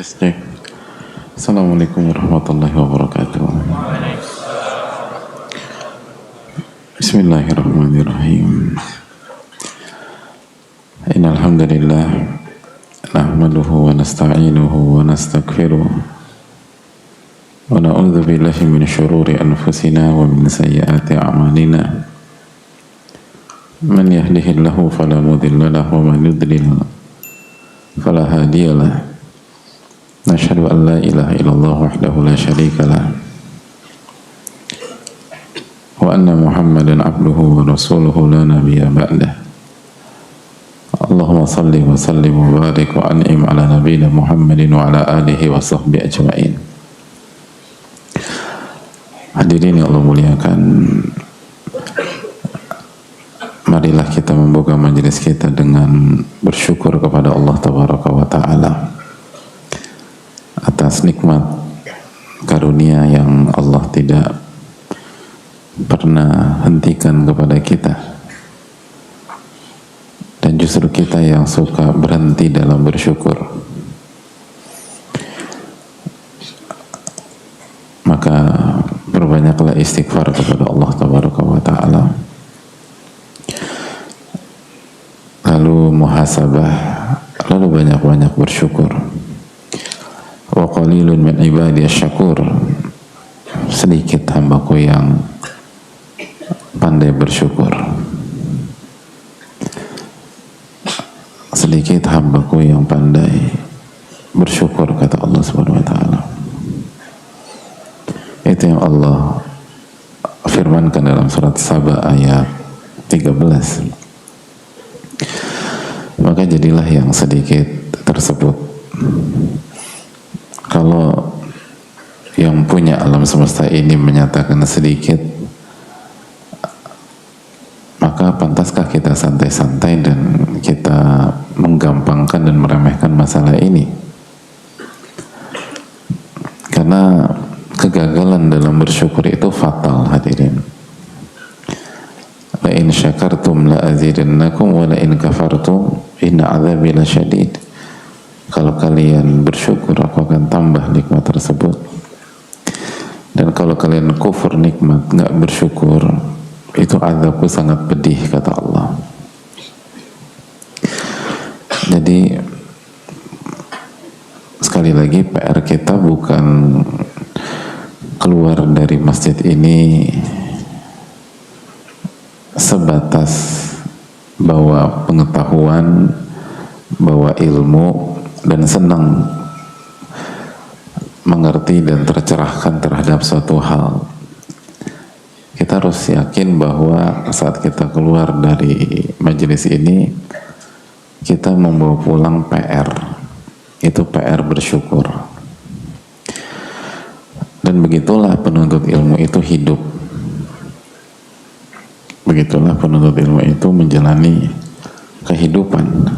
Cek. Assalamualaikum warahmatullahi wabarakatuh. Bismillahirrahmanirrahim. Innal hamdalillah nahmaduhu wa nasta'inuhu wa nastaghfiruh wa na'udzu billahi min syururi anfusina wa min sayyiati a'malina. Man yahdihillahu fala mudilla lahu wa man yudlil fala hadiyalah. Nashhadu an la ilaha illallah wahdahu la syarika lah wa anna Muhammadan abduhu wa rasuluhu la nabiyya ba'dah. Allahumma salli wa sallim wa barik wa an'im ala nabiyyina Muhammadin wa ala alihi wa sahbihi ajma'in. Hadirin yang Allah muliakan, marilah kita membuka majelis kita dengan bersyukur kepada Allah Tabaraka wa Ta'ala atas nikmat karunia yang Allah tidak pernah hentikan kepada kita, dan justru kita yang suka berhenti dalam bersyukur. Maka perbanyaklah istighfar kepada Allah Tabaraka wa Ta'ala, lalu muhasabah, lalu banyak-banyak bersyukur. Wa qalilun min ibadiyas syakur, sedikit hambaku yang pandai bersyukur, sedikit hambaku yang pandai bersyukur, kata Allah Subhanahu wa Ta'ala. Itu yang Allah firmankan dalam surat Saba ayat 13. Maka jadilah yang sedikit tersebut. Kalau yang punya alam semesta ini menyatakan sedikit, maka pantaskah kita santai-santai dan kita menggampangkan dan meremehkan masalah ini? Karena kegagalan dalam bersyukur itu fatal, hadirin. La in syakartum la azidannakum wa la in kafartum inna adzabi lasyadid. Kalau kalian bersyukur, aku akan tambah nikmat tersebut. Dan kalau kalian kufur nikmat, nggak bersyukur, itu azabku sangat pedih, kata Allah. Jadi sekali lagi, PR kita bukan keluar dari masjid ini sebatas bawa pengetahuan, bawa ilmu, dan senang mengerti dan tercerahkan terhadap suatu hal. Kita harus yakin bahwa saat kita keluar dari majelis ini, kita membawa pulang PR. Itu PR bersyukur. Dan begitulah penuntut ilmu itu hidup. Begitulah penuntut ilmu itu menjalani kehidupan.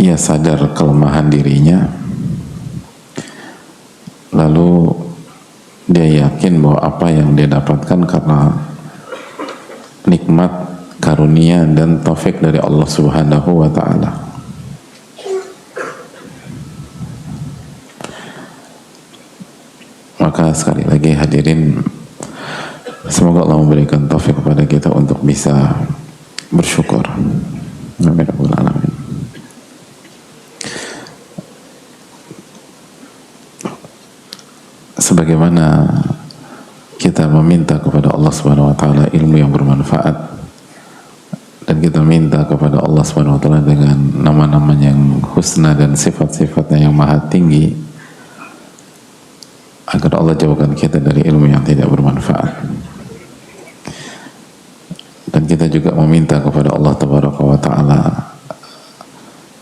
Ia sadar kelemahan dirinya, lalu dia yakin bahwa apa yang dia dapatkan karena nikmat, karunia, dan taufik dari Allah Subhanahu wa Ta'ala. Maka sekali lagi, hadirin, semoga Allah memberikan taufik kepada kita untuk bisa bersyukur. Amin ya rabbal alamin. Sebagaimana kita meminta kepada Allah Subhanahu wa Ta'ala ilmu yang bermanfaat, dan kita minta kepada Allah Subhanahu wa Ta'ala dengan nama-namanya yang husna dan sifat-sifatnya yang maha tinggi, agar Allah jauhkan kita dari ilmu yang tidak bermanfaat. Dan kita juga meminta kepada Allah Tabaraka wa Ta'ala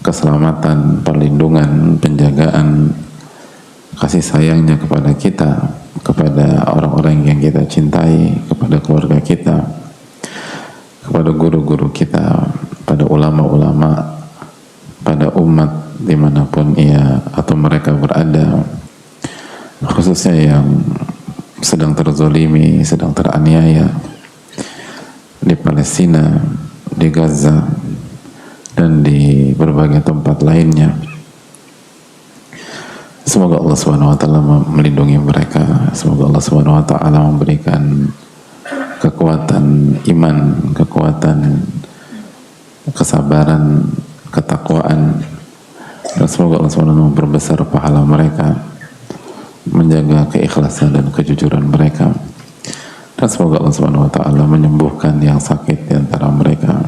keselamatan, perlindungan, penjagaan, kasih sayangnya kepada kita, kepada orang-orang yang kita cintai, kepada keluarga kita, kepada guru-guru kita, pada ulama-ulama, pada umat dimanapun ia atau mereka berada, khususnya yang sedang terzolimi, sedang teraniaya di Palestina, di Gaza dan di berbagai tempat lainnya. Semoga Allah Subhanahu wa taala melindungi mereka. Semoga Allah Subhanahu wa taala memberikan kekuatan iman, kekuatan kesabaran, ketakwaan, dan semoga Allah Subhanahu wa taala memperbesar pahala mereka, menjaga keikhlasan dan kejujuran mereka, dan semoga Allah Subhanahu wa taala menyembuhkan yang sakit di antara mereka,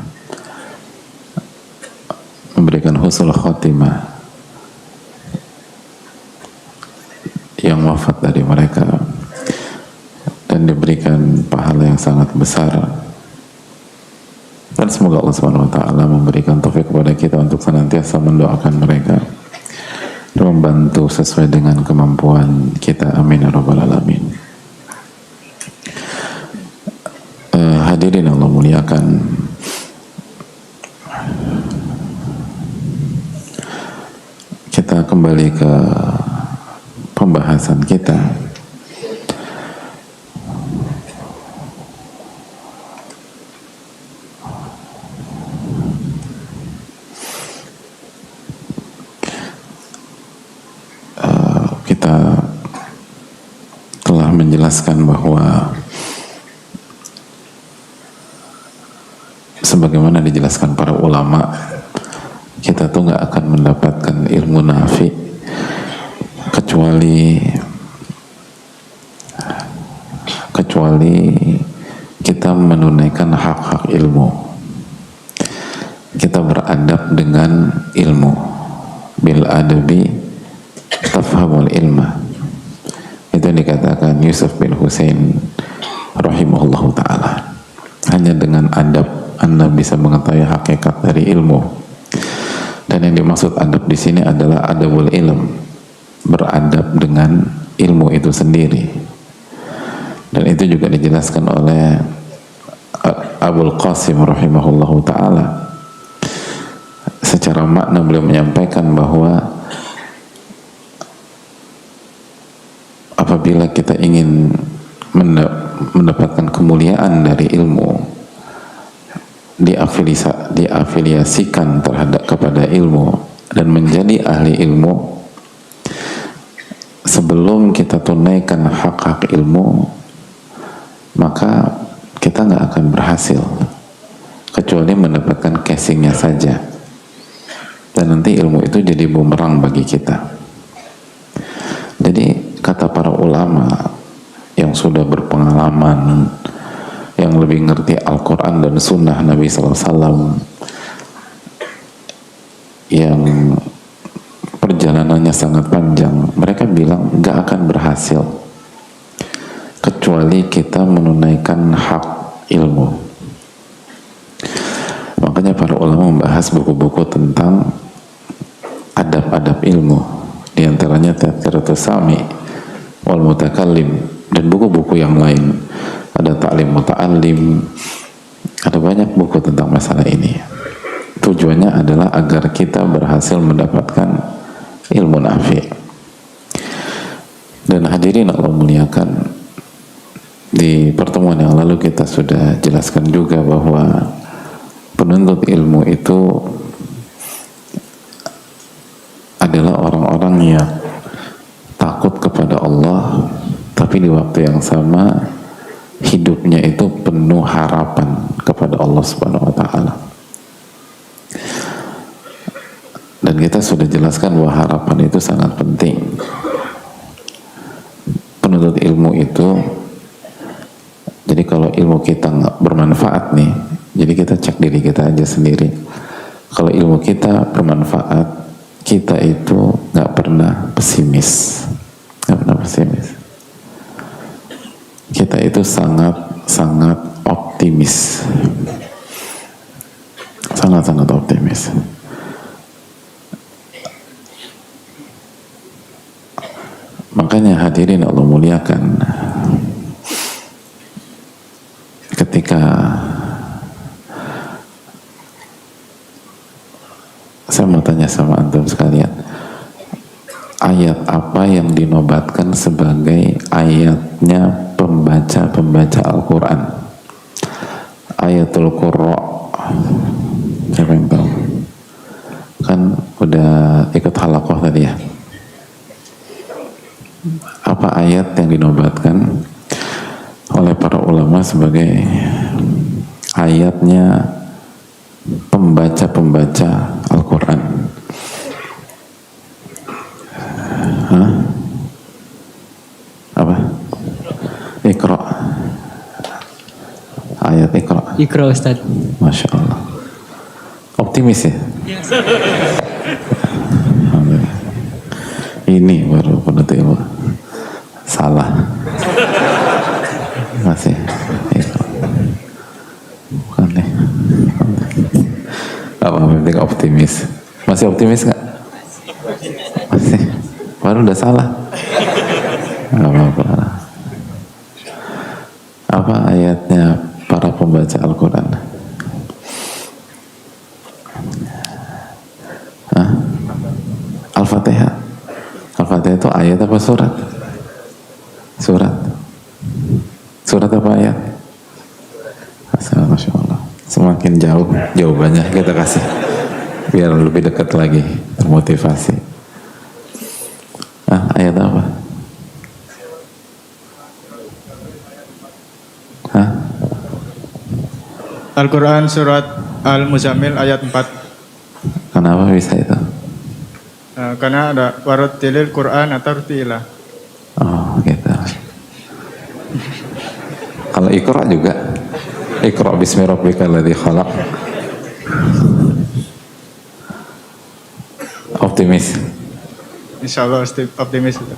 memberikan husnul khotimah yang wafat dari mereka, dan diberikan pahala yang sangat besar. Dan semoga Allah Subhanahu wa taala memberikan taufik kepada kita untuk senantiasa mendoakan mereka dan membantu sesuai dengan kemampuan kita. Amin ya rabbal alamin. Hadirin Allah muliakan, kita kembali ke pembahasan kita. Kita telah menjelaskan bahwa sebagaimana dijelaskan para ulama, kita tuh nggak akan mendapatkan ilmu nafi kecuali kita menunaikan hak-hak ilmu. Kita beradab dengan ilmu. Bil adabi tafhamul ilma. Itu yang dikatakan Yusuf bin Husain rahimahullahu ta'ala. Hanya dengan adab Anda bisa mengetahui hakikat dari ilmu. Dan yang dimaksud adab di sini adalah adabul ilm, beradab dengan ilmu itu sendiri. Dan itu juga dijelaskan oleh Abul Qasim rahimahullahu ta'ala. Secara makna beliau menyampaikan bahwa apabila kita ingin mendapatkan kemuliaan dari ilmu, diafiliasikan terhadap kepada ilmu dan menjadi ahli ilmu, sebelum kita tunaikan hak-hak ilmu, maka kita nggak akan berhasil kecuali mendapatkan casingnya saja, dan nanti ilmu itu jadi bumerang bagi kita. Jadi kata para ulama yang sudah berpengalaman, yang lebih ngerti Al-Quran dan Sunnah Nabi SAW, yang perjalanannya sangat panjang, mereka bilang gak akan berhasil kecuali kita menunaikan hak ilmu. Makanya para ulama membahas buku-buku tentang adab-adab ilmu, di antaranya Tadhkiratus Sami wal Mutakallim, dan buku-buku yang lain. Ada Ta'lim Muta'allim, ada banyak buku tentang masalah ini. Tujuannya adalah agar kita berhasil mendapatkan ilmu nafi. Dan hadirin Allah muliakan, di pertemuan yang lalu kita sudah jelaskan juga bahwa penuntut ilmu itu adalah orang-orang yang takut kepada Allah, tapi di waktu yang sama hidupnya itu penuh harapan kepada Allah Subhanahu wa taala. Dan kita sudah jelaskan bahwa harapan itu sangat penting. Penuntut ilmu itu, jadi kalau ilmu kita nggak bermanfaat nih, jadi kita cek diri kita aja sendiri. Kalau ilmu kita bermanfaat, kita itu nggak pernah pesimis, nggak pernah pesimis. Kita itu sangat optimis, sangat optimis. Makanya hadirin Allah muliakan, ketika saya mau tanya sama antum sekalian, ayat apa yang dinobatkan sebagai ayatnya pembaca Al-Quran? Ayatul Qurra Siapa yang tahu? Kan udah ikut halaqah tadi ya. Apa ayat yang dinobatkan oleh para ulama sebagai ayatnya pembaca-pembaca Al-Quran? Hah? Apa? Iqra. Ayat Iqra. Iqra Ustaz. Masya Allah. Optimis ya? Ini baru penuntut ilmu. Salah. Masih. Bukan nih. Apa penting optimis? Masih optimis nggak? Masih. Baru udah salah. Nggak apa-apa. Apa ayatnya para pembaca Al-Quran? Al-Fatihah. Al-Fatihah itu ayat apa surat? Surat. Surat apa ayat? Masya Allah. Semakin jauh jawabannya kita kasih biar lebih dekat lagi, termotivasi. Ayat apa? Al-Quran surat Al-Muzammil ayat 4. Kenapa bisa itu? Karena ada warattilil Quran tartila. Oh gitu. Kalau Iqra juga, Iqra bismi rabbikal ladzi khalaq. Optimis. Insyaallah optimis itu.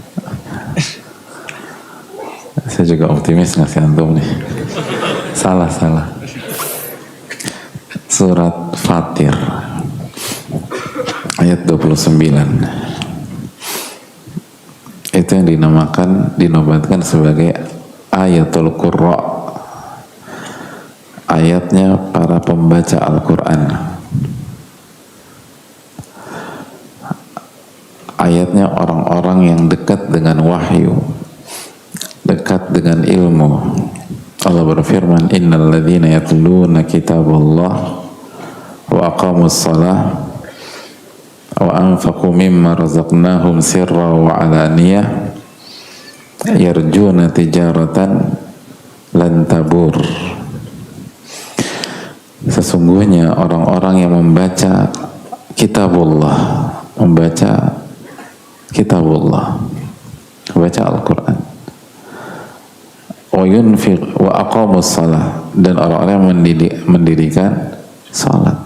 Saya juga optimis ngasih antum nih. Salah. Surat Fatir ayat 29. Itu yang dinobatkan sebagai ayatul Qurra, ayatnya para pembaca Al-Quran, ayatnya orang-orang yang dekat dengan wahyu, dekat dengan ilmu. Allah berfirman, innal ladzina yatluna kitaballah wa aqamus shalah wa anfaqu mimma razaqnahum sirra wa alaniyah yarjuna tijaratan lan tabur. Sesungguhnya orang-orang yang membaca kitabullah, membaca Al-Quran, wa yunfiq wa aqamus shalah, dan orang-orang yang mendirikan salat,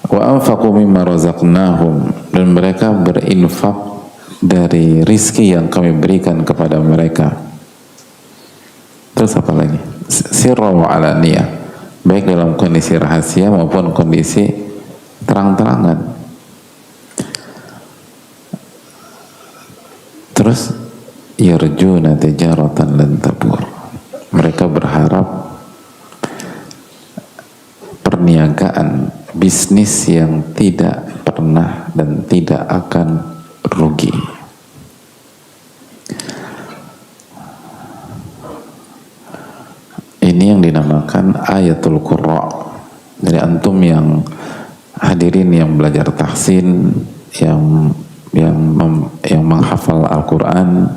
wa anfaqu mimma razaqnahum, dan mereka berinfak dari rizki yang kami berikan kepada mereka. Terus apa lagi? Sirra wa alaniyah, baik dalam kondisi rahasia maupun kondisi terang-terangan. Terus yarjuna tijaratan lan tabur, mereka berharap perniagaan, bisnis yang tidak pernah dan tidak akan rugi. Ini yang dinamakan ayatul Qurra. Dari antum yang hadirin yang belajar tahsin, yang menghafal Al-Quran,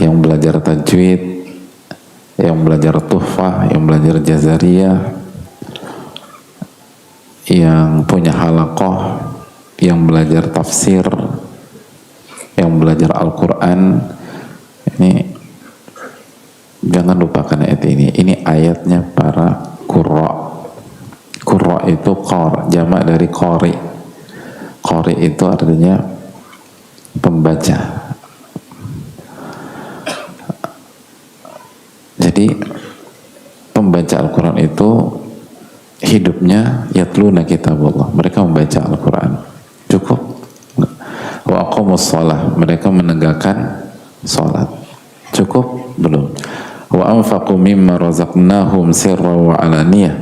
yang belajar tajwid, yang belajar tuhfah, yang belajar jazariyah, yang punya halaqah, yang belajar tafsir, yang belajar Al-Quran, ini jangan lupakan ayat ini. Ini ayatnya para qurra. Qurra itu jamak dari qari. Qari itu artinya pembaca. Jadi pembaca Al-Quran itu hidupnya yatluna kitabullah, mereka membaca Al-Quran. Cukup. Wa aqamus shalah, mereka menegakkan salat. Cukup? Belum. Wa anfaqu mimma razaqnahum sirra wa alaniyah,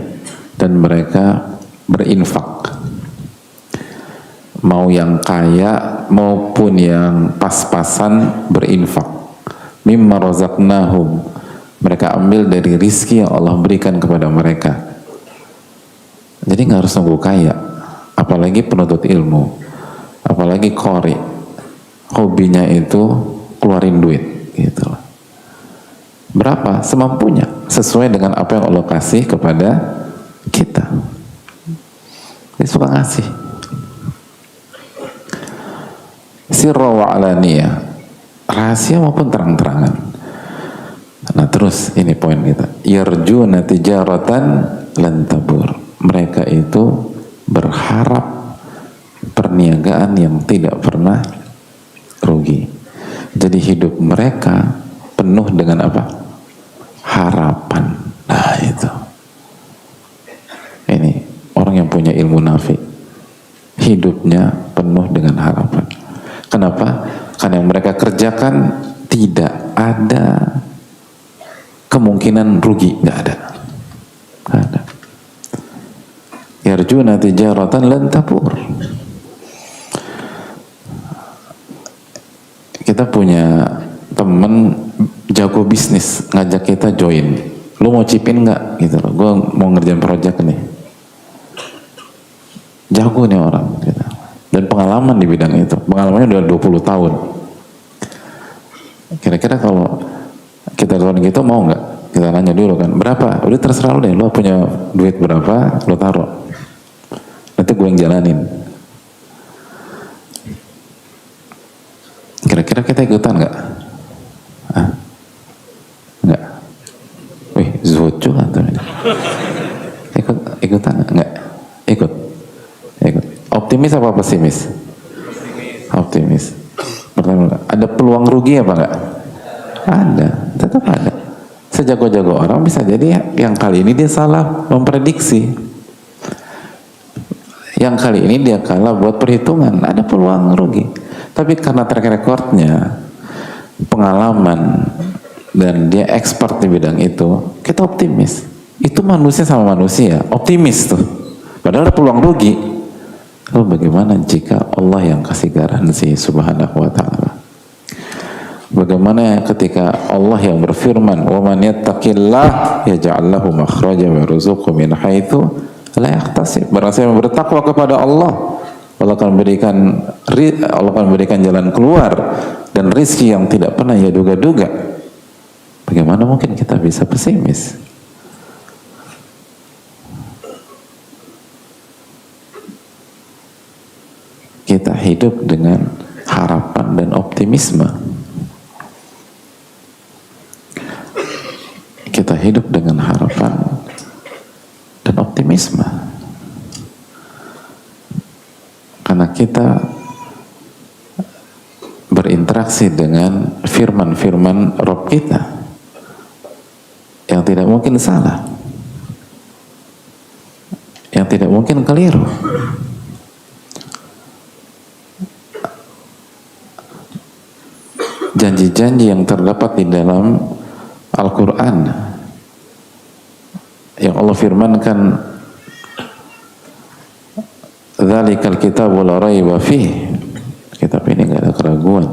dan mereka berinfak, mau yang kaya maupun yang pas-pasan berinfak. Mimma razaqnahum, Mereka ambil dari rizki yang Allah berikan kepada mereka. Jadi nggak harus nunggu kaya, apalagi penuntut ilmu, apalagi qori, hobinya itu keluarin duit gitu. Berapa? Semampunya, sesuai dengan apa yang Allah kasih kepada kita. Dia suka ngasih. Sirra wa alaniyah, rahasia maupun terang-terangan. Nah terus ini poin kita, yarjuna tijaratan lan tabur. Mereka itu berharap perniagaan yang tidak pernah rugi. Jadi hidup mereka penuh dengan apa? Harapan. Nah itu, ini orang yang punya ilmu nafi, hidupnya penuh dengan harapan. Kenapa? Karena yang mereka kerjakan tidak ada kemungkinan rugi, nggak ada. Nggak ada. Yarjuna tijaratan lan tabur. Kita punya temen jago bisnis, ngajak kita join. Lu mau chipin nggak? Gitu loh. Gue mau ngerjain project nih. Jago nih orang. Gitu. Dan pengalaman di bidang itu. Pengalamannya udah 20 tahun. Kira-kira kalau kita taruh gitu mau nggak? Kita nanya dulu kan, berapa? Udah terserah lu deh, lu punya duit berapa, lu taruh. Nanti gue yang jalanin. Kira-kira kita ikutan nggak? Nggak. Wih, zuhud juga tuh. Ikutan nggak? Ikut. Optimis apa pesimis? Optimis. Pertama, ada peluang rugi apa nggak? Ada, tetap ada. Sejago-jago orang bisa jadi yang kali ini dia salah memprediksi, yang kali ini dia kalah buat perhitungan, ada peluang rugi. Tapi karena track recordnya, pengalaman, dan dia expert di bidang itu, kita optimis. Itu manusia sama manusia, optimis tuh. Padahal ada peluang rugi. Lalu bagaimana jika Allah yang kasih garansi subhanahu wa ta'ala? Bagaimana ketika Allah yang berfirman, "Wa man yattaqillah yaj'al lahu makhraja wa yarzuqhu min haitsu la yahtasib." Barang siapa yang bertakwa kepada Allah, Allah akan berikan jalan keluar dan rizki yang tidak pernah ia duga-duga. Bagaimana mungkin kita bisa pesimis? Kita hidup dengan harapan dan optimisme. Kita hidup dengan harapan dan optimisme. Karena kita berinteraksi dengan firman-firman Rabb kita yang tidak mungkin salah, yang tidak mungkin keliru. Janji-janji yang terdapat di dalam Al-Quran yang Allah firmankan, "Dzalikal kitabu la raiba fihi." Kitab ini nggak ada keraguan,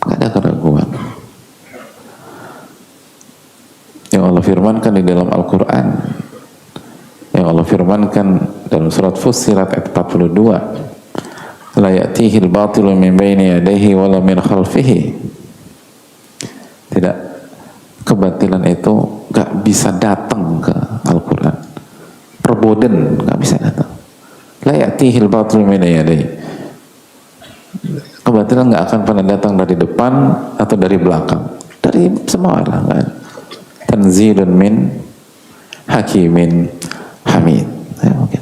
nggak ada keraguan. Yang Allah firmankan di dalam Al-Quran, yang Allah firmankan dalam surat Fussilat ayat 42, "La ya'tihi al-batilu min baini yadayhi wa la min khalfihi." Tidak, kebatilan itu gak bisa datang ke Al-Quran. Perboden gak bisa datang. La ya'tihil batil min yadayhi. Kebatilan gak akan pernah datang dari depan atau dari belakang, dari semua arah kan. Tanzilun min hakimin hamid. Ya, mungkin.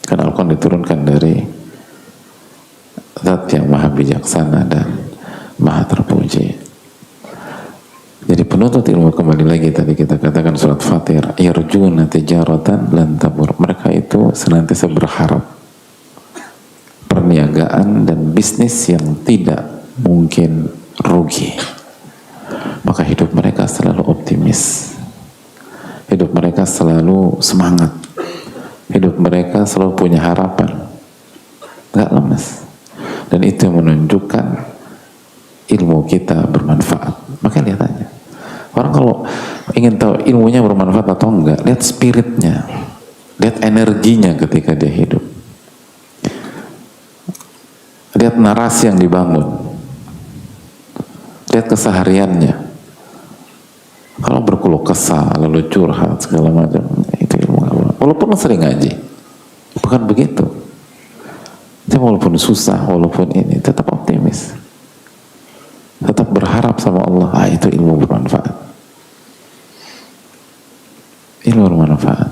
Karena Al-Quran diturunkan dari Zat yang maha bijaksana dan maha terpuji. Jadi penuntut ilmu, kembali lagi tadi kita katakan surat Fatir, yarjuna tijaratan lan tabur. Mereka itu senantiasa berharap perniagaan dan bisnis yang tidak mungkin rugi. Maka hidup mereka selalu optimis, hidup mereka selalu semangat, hidup mereka selalu punya harapan, nggak lemas. Dan itu yang menunjukkan ilmu kita bermanfaat. Maka lihat aja, kalau ingin tahu ilmunya bermanfaat atau enggak, lihat spiritnya, lihat energinya ketika dia hidup, lihat narasi yang dibangun, lihat kesehariannya. Kalau berkeluh kesah lalu curhat segala macam, itu ilmu apa? Walaupun sering ngaji, bukan begitu. Tapi walaupun susah, walaupun ini, tetap optimis, tetap berharap sama Allah. Itu ilmu bermanfaat. Ilmu bermanfaat.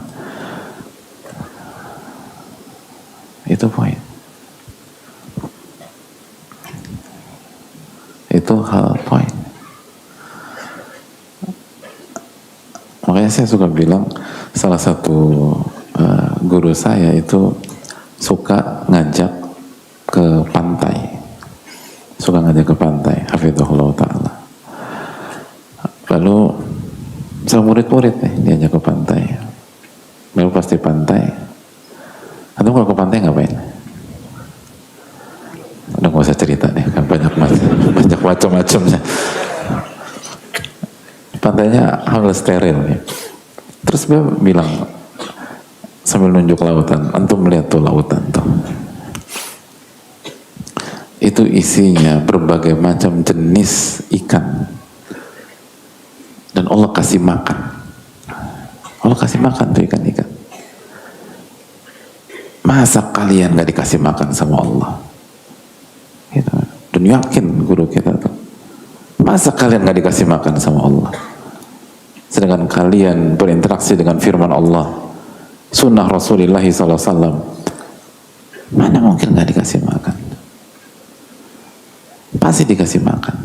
Itu poin. Itu hal poin. Makanya saya suka bilang, salah satu guru saya itu suka ngajak ke pantai, hafizahullah ta'ala. Lalu sama murid-murid nih diajak ke pantai, lalu pasti pantai. Atau kalau ke pantai ngapain? Udah gak usah cerita deh, kan banyak macam-macamnya. Pantainya hampir steril ya. Terus dia bilang sambil nunjuk lautan, antum melihat tuh lautan tuh, itu isinya berbagai macam jenis ikan, dan Allah kasih makan. Allah kasih makan tuh ikan-ikan. Masa kalian gak dikasih makan sama Allah? Gitu. Dan yakin guru kita tuh, masa kalian gak dikasih makan sama Allah? Sedangkan kalian berinteraksi dengan firman Allah, sunnah Rasulullah SAW, mana mungkin gak dikasih makan? Pasti dikasih makan.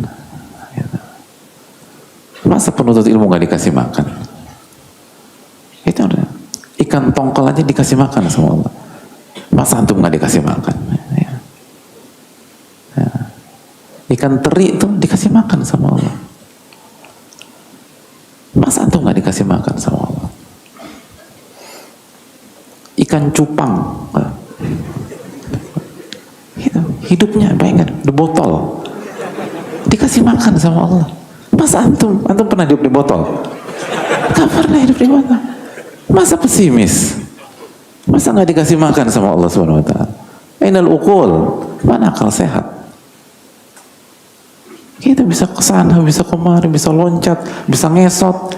Masa penuntut ilmu gak dikasih makan? Itu udah. Ikan tongkol aja dikasih makan sama Allah. Masa antum gak dikasih makan? Ikan teri itu dikasih makan sama Allah. Masa antum gak dikasih makan sama Allah? Ikan cupang, hidupnya bayangkan di botol, dikasih makan sama Allah. Masa antum pernah hidup di botol? Gak pernah hidup di botol. Masa pesimis? Masa gak dikasih makan sama Allah Subhanahu Wa Taala? Ainal uqul, mana akal sehat? Kita bisa kesana, bisa kemari, bisa loncat, bisa ngesot.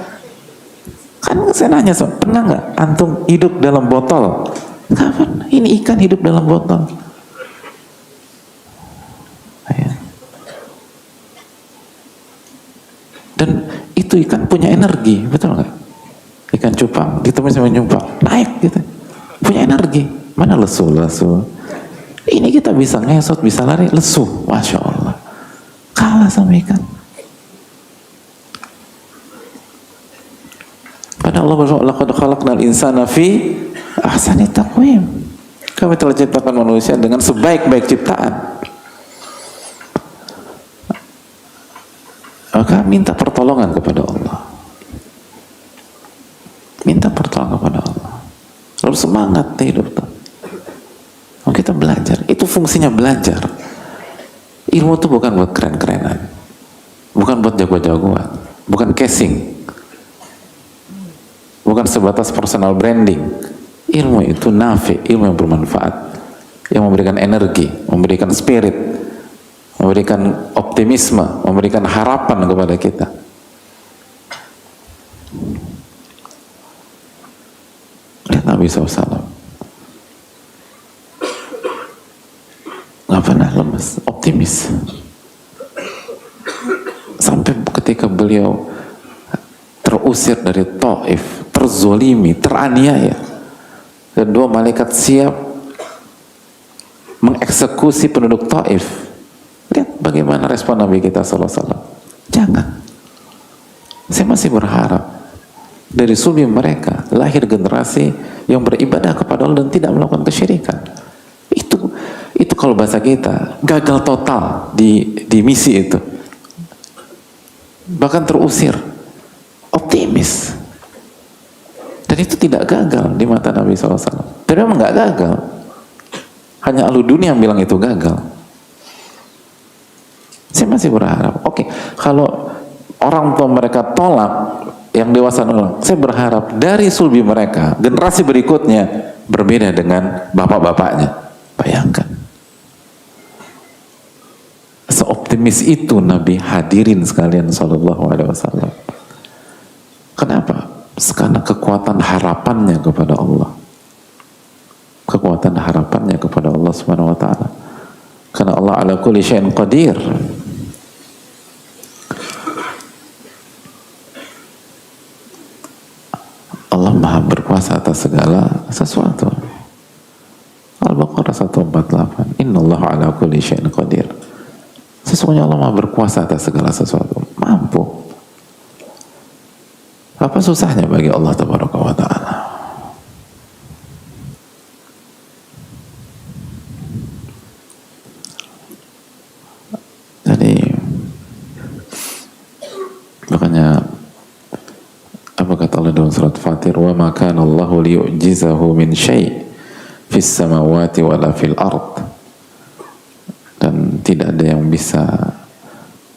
Kan saya nanya, pernah nggak antum hidup dalam botol? Kapan? Ini ikan hidup dalam botol. Dan itu ikan punya energi, betul nggak? Ikan cupang, ditemui sama cupang, naik gitu, punya energi. Mana lesu? Ini kita bisa ngesot, bisa lari, lesu, masya Allah. Kalah sama ikan. Pada Allah berfirman, laqad khalaqnal insana fi ahsani taqwim. Kami telah ciptakan manusia dengan sebaik-baik ciptaan. Maka minta pertolongan kepada Allah. Minta pertolongan kepada Allah. Lalu semangat hidup tuh. Kita belajar. Itu fungsinya belajar. Ilmu itu bukan buat keren-kerenan, bukan buat jago-jagoan, bukan casing, bukan sebatas personal branding. Ilmu itu nafi, ilmu yang bermanfaat, yang memberikan energi, memberikan spirit, memberikan optimisme, memberikan harapan kepada kita. Lihat Nabi SAW, nggak pernah lemes, optimis. Sampai ketika beliau terusir dari Taif, terzolimi, teraniaya, dan dua malaikat siap mengeksekusi penduduk Taif. Lihat bagaimana respon Nabi kita SAW. Jangan. Saya masih berharap dari sulbi mereka lahir generasi yang beribadah kepada Allah dan tidak melakukan kesyirikan. Itu kalau bahasa kita gagal total di misi itu, bahkan terusir. Optimis, dan itu tidak gagal di mata Nabi SAW. Dan memang nggak gagal, hanya ahlu dunia yang bilang itu gagal. Saya masih berharap, oke, kalau orang tua mereka tolak, yang dewasa nolak, saya berharap dari sulbi mereka, generasi berikutnya berbeda dengan bapak-bapaknya. Bayangkan. Seoptimis itu Nabi, hadirin sekalian sallallahu alaihi wasallam. Kenapa? Karena kekuatan harapannya kepada Allah. Kekuatan harapannya kepada Allah Subhanahu wa taala. Karena Allah ala kulli syai'in qadir. Allah Maha berkuasa atas segala sesuatu. Al-Baqarah 148. Innallaha ala kulli syai'in qadir. Sesungguhnya Allah Maha berkuasa atas segala sesuatu. Mampu. Apa susahnya bagi Allah Tabaraka wa Ta'ala? Jadi makanya apa kata Allah dalam surat Fatir, wa ma kana Allahu liyu'jizahu min syai' fis samawati wala fil ard. Dan tidak ada yang bisa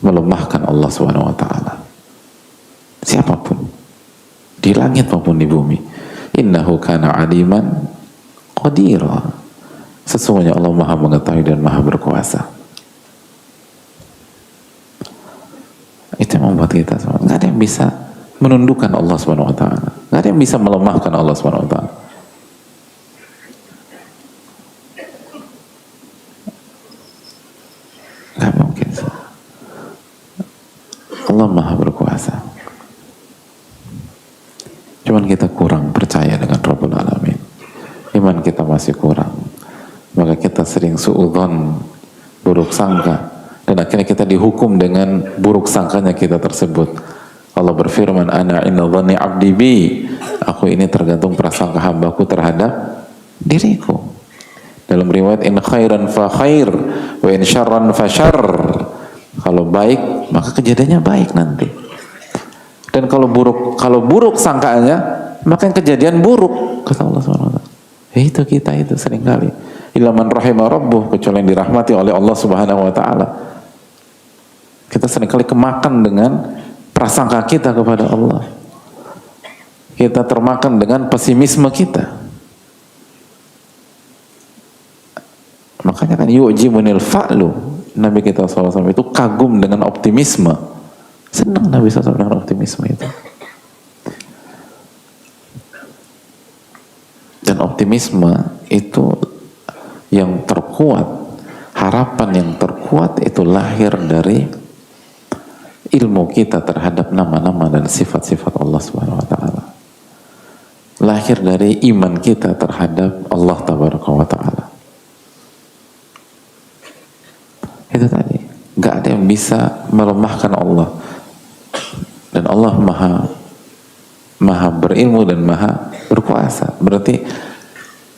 melemahkan Allah Subhanahu wa taala. Siapapun di langit maupun di bumi. Innahu kana aliman qadira. Sesungguhnya Allah Maha mengetahui dan Maha berkuasa. Itu yang membuat kita semua. Nggak ada yang bisa menundukkan Allah Subhanahu wa taala. Nggak ada yang bisa melemahkan Allah Subhanahu wa taala. Nggak mungkin. Allah Maha berkuasa. Cuman kita kurang percaya dengan Rabbul Alamin. Iman kita masih kurang. Maka kita sering suudzon, buruk sangka, dan akhirnya kita dihukum dengan buruk sangkanya kita tersebut. Allah berfirman, ana inna dhanni abdi bi. Aku ini tergantung prasangka hambaku terhadap diriku. Dalam riwayat, in khairan fa khair wa in syarran fa syarr. Kalau baik maka kejadiannya baik nanti. Dan kalau buruk sangkaannya, maka yang kejadian buruk, kata Allah SWT. Itu kita itu seringkali. Illa man rahimah rabbuh, kecuali yang dirahmati oleh Allah Subhanahu wa taala. Kita seringkali kemakan dengan prasangka kita kepada Allah. Kita termakan dengan pesimisme kita. Makanya kan yu'jibunil fa'lu. Nabi kita SAW itu kagum dengan optimisme. Senang Nabi SAW dengan optimisme itu. Dan optimisme itu yang terkuat, harapan yang terkuat itu lahir dari ilmu kita terhadap nama-nama dan sifat-sifat Allah Subhanahu wa taala. Lahir dari iman kita terhadap Allah Tabaraka wa taala. Itu tadi, nggak ada yang bisa melemahkan Allah. Dan Allah maha berilmu dan maha berkuasa. Berarti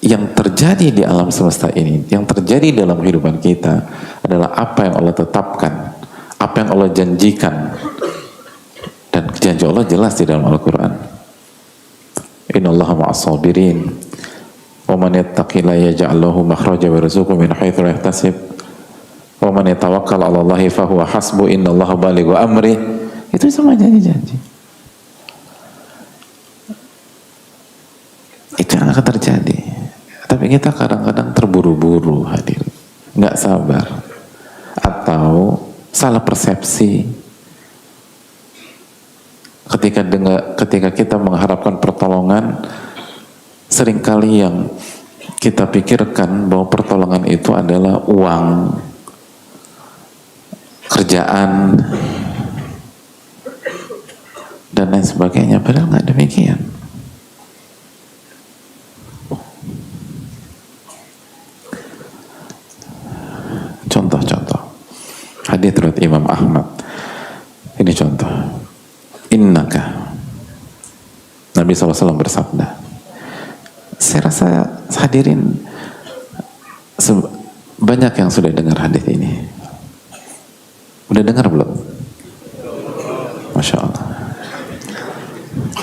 yang terjadi di alam semesta ini, yang terjadi dalam kehidupan kita adalah apa yang Allah tetapkan, apa yang Allah janjikan. Dan janji Allah jelas di dalam Al-Quran. Innallaha ma'as sabirin wa man yattaqillaha yaj'al lahu makhraja wa yarzuqhu min haitsu la yahtasib wa man yatawakkal 'ala Allahi fa huwa hasbuh innallaha balighu amri. Itu semua janji-janji. Itu yang akan terjadi. Tapi kita kadang-kadang terburu-buru hadir, nggak sabar, atau salah persepsi ketika kita mengharapkan pertolongan. Seringkali yang kita pikirkan bahwa pertolongan itu adalah uang, kerjaan, dan lain sebagainya, padahal nggak demikian. Contoh-contoh hadits riwayat Imam Ahmad. Ini contoh. Innaka, Nabi SAW bersabda. Saya rasa hadirin banyak yang sudah dengar hadits ini. Udah dengar belum? Masya Allah.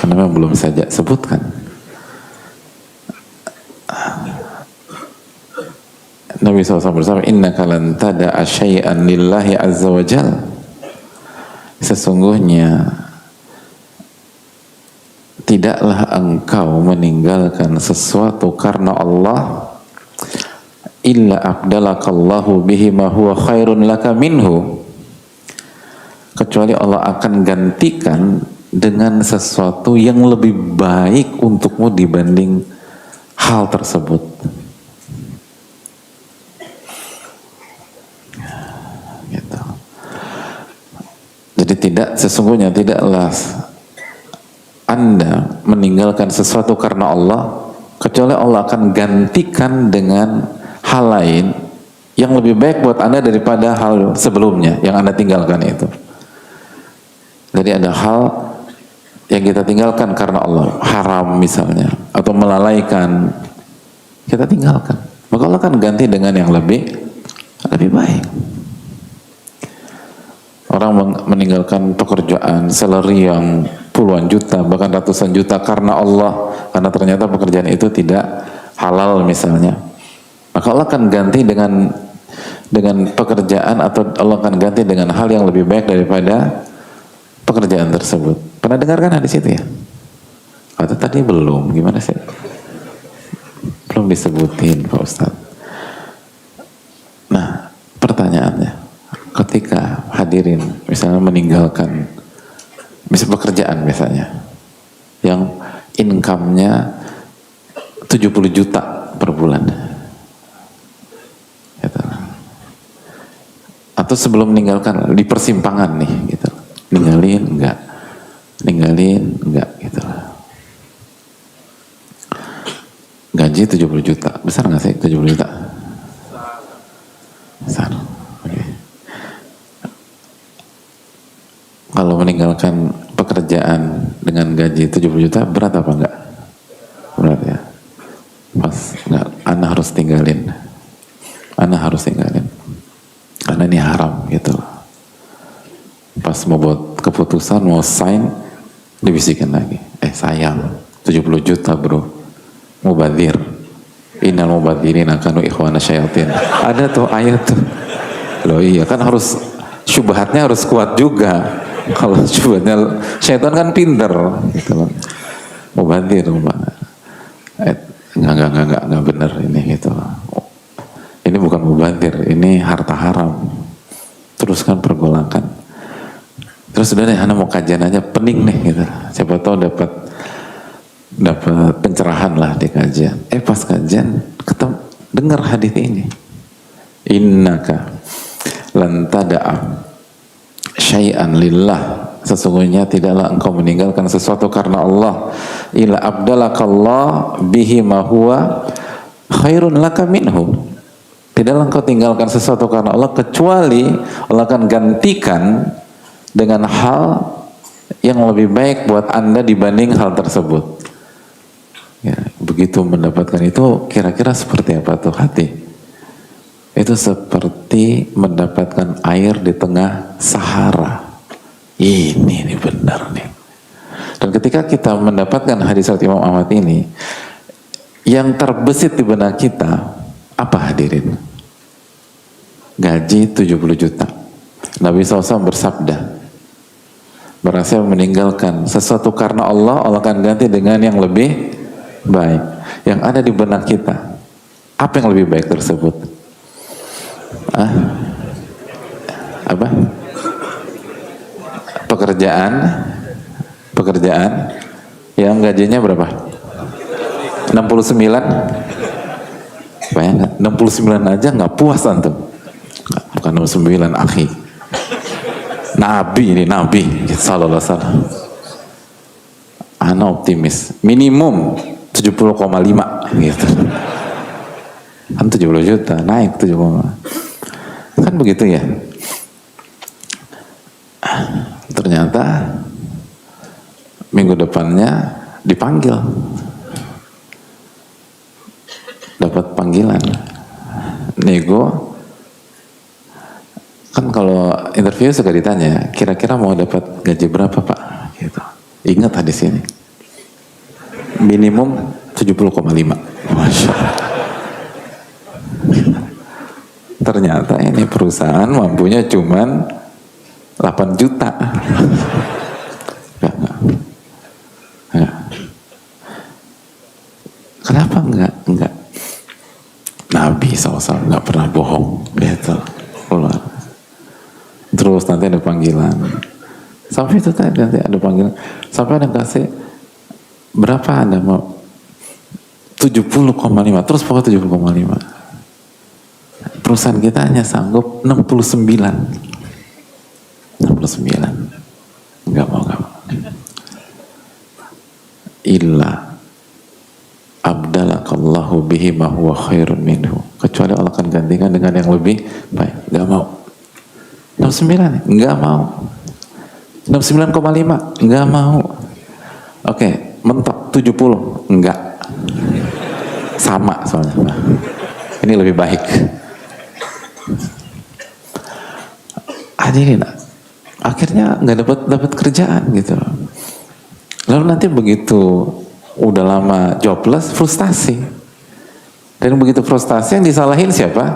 Kenapa belum saja sebutkan? Nabi SAW bersabda, innaka lan tada'a syai'an lillahi azza wa jal. sesungguhnya tidaklah engkau meninggalkan sesuatu karena Allah illa abdalakallahu bihi ma huwa khairun laka minhu, kecuali Allah akan gantikan dengan sesuatu yang lebih baik untukmu dibanding hal tersebut. Gitu. Jadi sesungguhnya tidaklah Anda meninggalkan sesuatu karena Allah, kecuali Allah akan gantikan dengan hal lain yang lebih baik buat Anda daripada hal sebelumnya yang Anda tinggalkan itu. Jadi ada hal yang kita tinggalkan karena Allah, haram misalnya, atau melalaikan, kita tinggalkan. Maka Allah akan ganti dengan yang lebih baik. Orang meninggalkan pekerjaan, salary yang puluhan juta, bahkan ratusan juta karena Allah, karena ternyata pekerjaan itu tidak halal misalnya. Maka Allah akan ganti dengan pekerjaan, atau Allah akan ganti dengan hal yang lebih baik daripada pekerjaan tersebut. Pernah dengarkan hadis itu ya? Atau tadi belum? Gimana sih? Belum disebutin Pak Ustadz. Nah, pertanyaannya, ketika hadirin misalnya meninggalkan pekerjaan misalnya yang income-nya 70 juta per bulan, gitu. Atau sebelum meninggalkan di persimpangan nih, gitu, ninggalin enggak, gitu. Gaji 70 juta, besar nggak sih 70 juta? Besar. Okay. Kalau meninggalkan pekerjaan dengan gaji 70 juta, berat apa enggak? Berat ya. Pas enggak, Anda harus tinggalin. Karena ini haram gitu. Pas mau buat keputusan, mau sign, dibisikin lagi. Sayang, 70 juta bro. Mubadir. Innal mubadirin akanu ikhwana syayatin. Ada tuh ayat tuh. Loh iya kan harus, syubhatnya harus kuat juga. Kalau syubhatnya, syaitan kan pinter gitu loh. Mubadir, enggak benar ini gitu. Ini bukan mubadir, ini harta haram. Teruskan pergolakan. Terus udah deh, Anda mau kajian aja, pening nih gitu. Siapa tahu dapat pencerahan lah di kajian. Pas kajian dengar hadis ini. Innaka lan tada'a syai'an lillah, sesungguhnya tidaklah engkau meninggalkan sesuatu karena Allah illa abdalakallah bihi ma huwa khairun laka minhu, tidaklah engkau tinggalkan sesuatu karena Allah kecuali Allah akan gantikan dengan hal yang lebih baik buat Anda dibanding hal tersebut. Ya, begitu mendapatkan itu, kira-kira seperti apa tuh hati? Itu seperti mendapatkan air di tengah Sahara. Ini benar nih. Dan ketika kita mendapatkan hadis riwayat Imam Ahmad ini, yang terbesit di benak kita, apa hadirin? Gaji 70 juta. Nabi SAW bersabda, barang siapa meninggalkan sesuatu karena Allah, Allah akan ganti dengan yang lebih baik. Yang ada di benak kita, apa yang lebih baik tersebut? Apa? Pekerjaan yang gajinya berapa? 69? Bayangkan, 69 aja nggak puas antum. Bukan 69 akhi. Nabi sallallahu alaihi wasallam. Ana optimis, minimum 70,5 gitu. Kan 70 juta, naik 70. Kan begitu ya. Ternyata minggu depannya dipanggil. Dapat panggilan. Nego. Kan kalau interview suka ditanya, kira-kira mau dapat gaji berapa Pak? Gitu. Ingat hadis ini. Minimum 70,5. Masya Allah. Ternyata ini perusahaan mampunya cuman 8 juta. Enggak. Kenapa enggak? Nabi SAW enggak pernah bohong gitu. Terus nanti ada panggilan. Sampai itu tadi nanti ada panggilan. Sampai ada kasih berapa Anda mau? 70,5. Terus pokoknya 70,5. Perusahaan kita hanya sanggup 69. Enggak mau. Illa abdalakallahu bihi ma huwa khairun minhu, kecuali Allah akan gantikan dengan yang lebih baik. Enggak mau. 69, enggak mau. 69,5, enggak mau. Oke, mentok 70, enggak. Sama soalnya. Ini lebih baik. Hadirin, akhirnya nggak dapat kerjaan gitu. Lalu nanti begitu udah lama jobless, frustasi. Dan begitu frustasi yang disalahin siapa?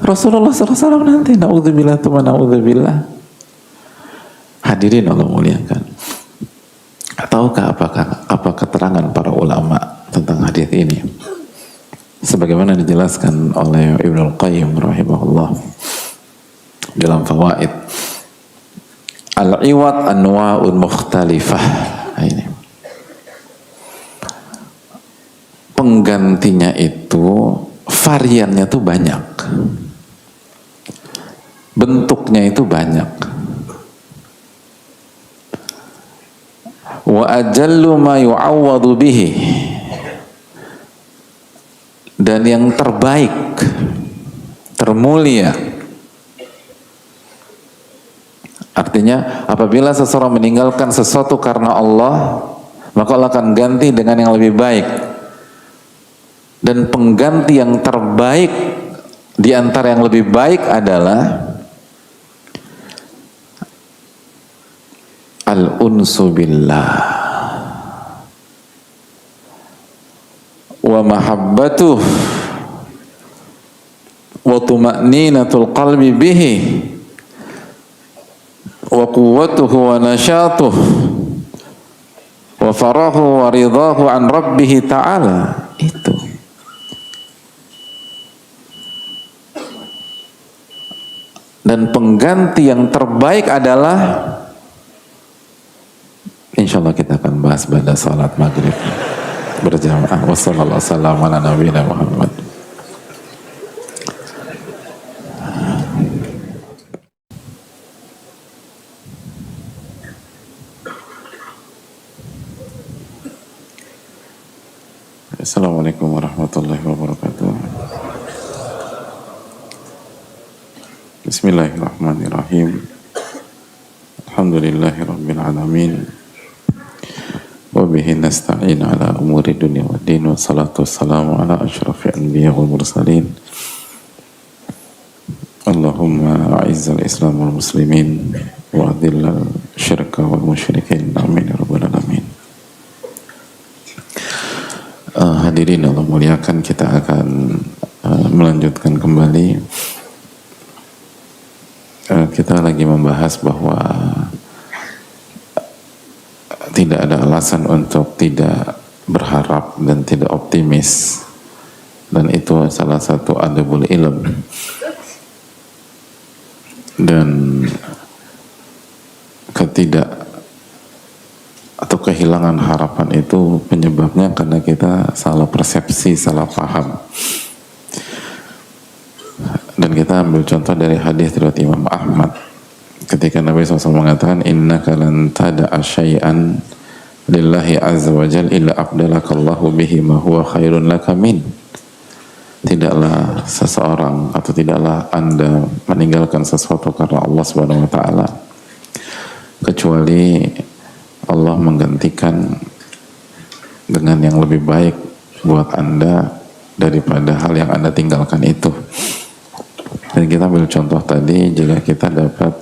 Rasulullah SAW nanti. Na'udzubillah tuma na'udzubillah. Hadirin Allah muliakan. Tahukah apa keterangan para ulama tentang hadis ini? Sebagaimana dijelaskan oleh Ibnu Al-Qayyim rahimahullah dalam Fawaid. Al-iwad anwa'un mukhtalifah. Ini penggantinya itu variannya tuh banyak, bentuknya itu banyak. Wa ajallu ma yu'awwadu bihi, dan yang terbaik, termulia. Artinya apabila seseorang meninggalkan sesuatu karena Allah, maka Allah akan ganti dengan yang lebih baik. Dan pengganti yang terbaik di antara yang lebih baik adalah al-unsu billah wa mahabbatuh wa tuma'ninatul qalbi bihi wa quwwatuhu wa nasyatuh wa farahu wa ridahu an rabbih ta'ala. Itu dan pengganti yang terbaik adalah, insyaallah kita akan bahas pada salat maghrib berjamaah. Wassallallahu wasallam ala nabiyina Muhammad. Assalamualaikum warahmatullahi wabarakatuh. Bismillahirrahmanirrahim. Alhamdulillahi rabbil alamin. Wa bihi nasta'in ala umuri dunya waddin, wa salatu wassalamu ala asyrafil anbiya wal mursalin. Allahumma a'izzal islam wal muslimin wa adillal syirka wal musyrikin. Amin ya rabbal alamin. Hadirin Allah muliakan, kita akan melanjutkan kembali. Kita lagi membahas bahwa tidak ada alasan untuk tidak berharap dan tidak optimis, dan itu salah satu adabul ilm. Dan kehilangan harapan itu penyebabnya karena kita salah persepsi, salah paham. Dan kita ambil contoh dari hadis riwayat Imam Ahmad ketika Nabi SAW mengatakan, innaka lan tada'a syai'an lillahi azza wa jal illa abdalakallahu bihi ma huwa khairun laka min. Tidaklah seseorang atau tidaklah Anda meninggalkan sesuatu karena Allah Subhanahu wa taala kecuali Allah menggantikan dengan yang lebih baik buat Anda daripada hal yang Anda tinggalkan itu. Dan kita ambil contoh tadi, jika kita dapat,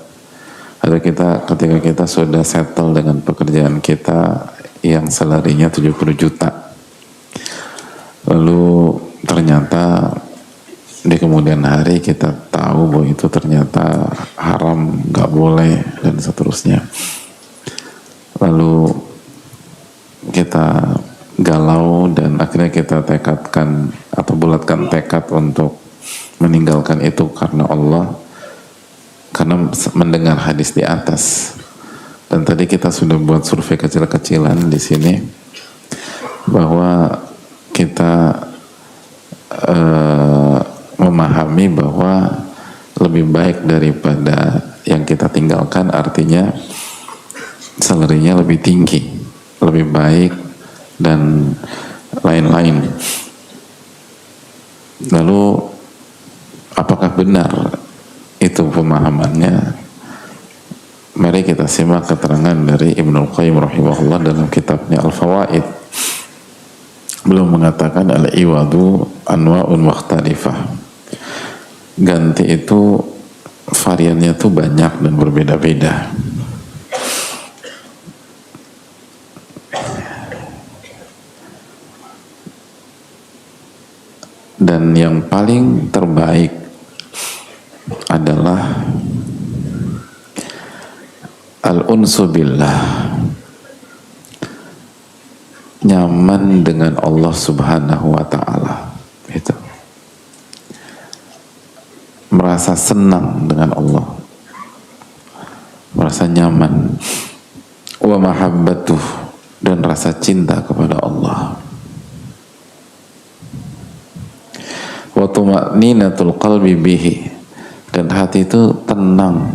atau ketika kita sudah settle dengan pekerjaan kita yang salarinya 70 juta, lalu ternyata di kemudian hari kita tahu bahwa itu ternyata haram, nggak boleh dan seterusnya. Lalu kita galau dan akhirnya kita tekadkan atau bulatkan tekad untuk meninggalkan itu karena Allah, karena mendengar hadis di atas. Dan tadi kita sudah buat survei kecil-kecilan di sini bahwa kita memahami bahwa lebih baik daripada yang kita tinggalkan, artinya salary-nya lebih tinggi, lebih baik dan lain-lain. Lalu apakah benar itu pemahamannya? Mari kita simak keterangan dari Ibnul Qayyim rahimahullah dalam kitabnya Al-Fawaid. Belum mengatakan al-iwadu anwa'un mukhtalifah. Ganti itu variannya tuh banyak dan berbeda-beda. Dan yang paling terbaik adalah al-unsu billah, nyaman dengan Allah subhanahu wa ta'ala, itu merasa senang dengan Allah, merasa nyaman, wa mahabbatuh, dan rasa cinta kepada Allah, wa tuma'ninatul qalbi bihi, dan hati itu tenang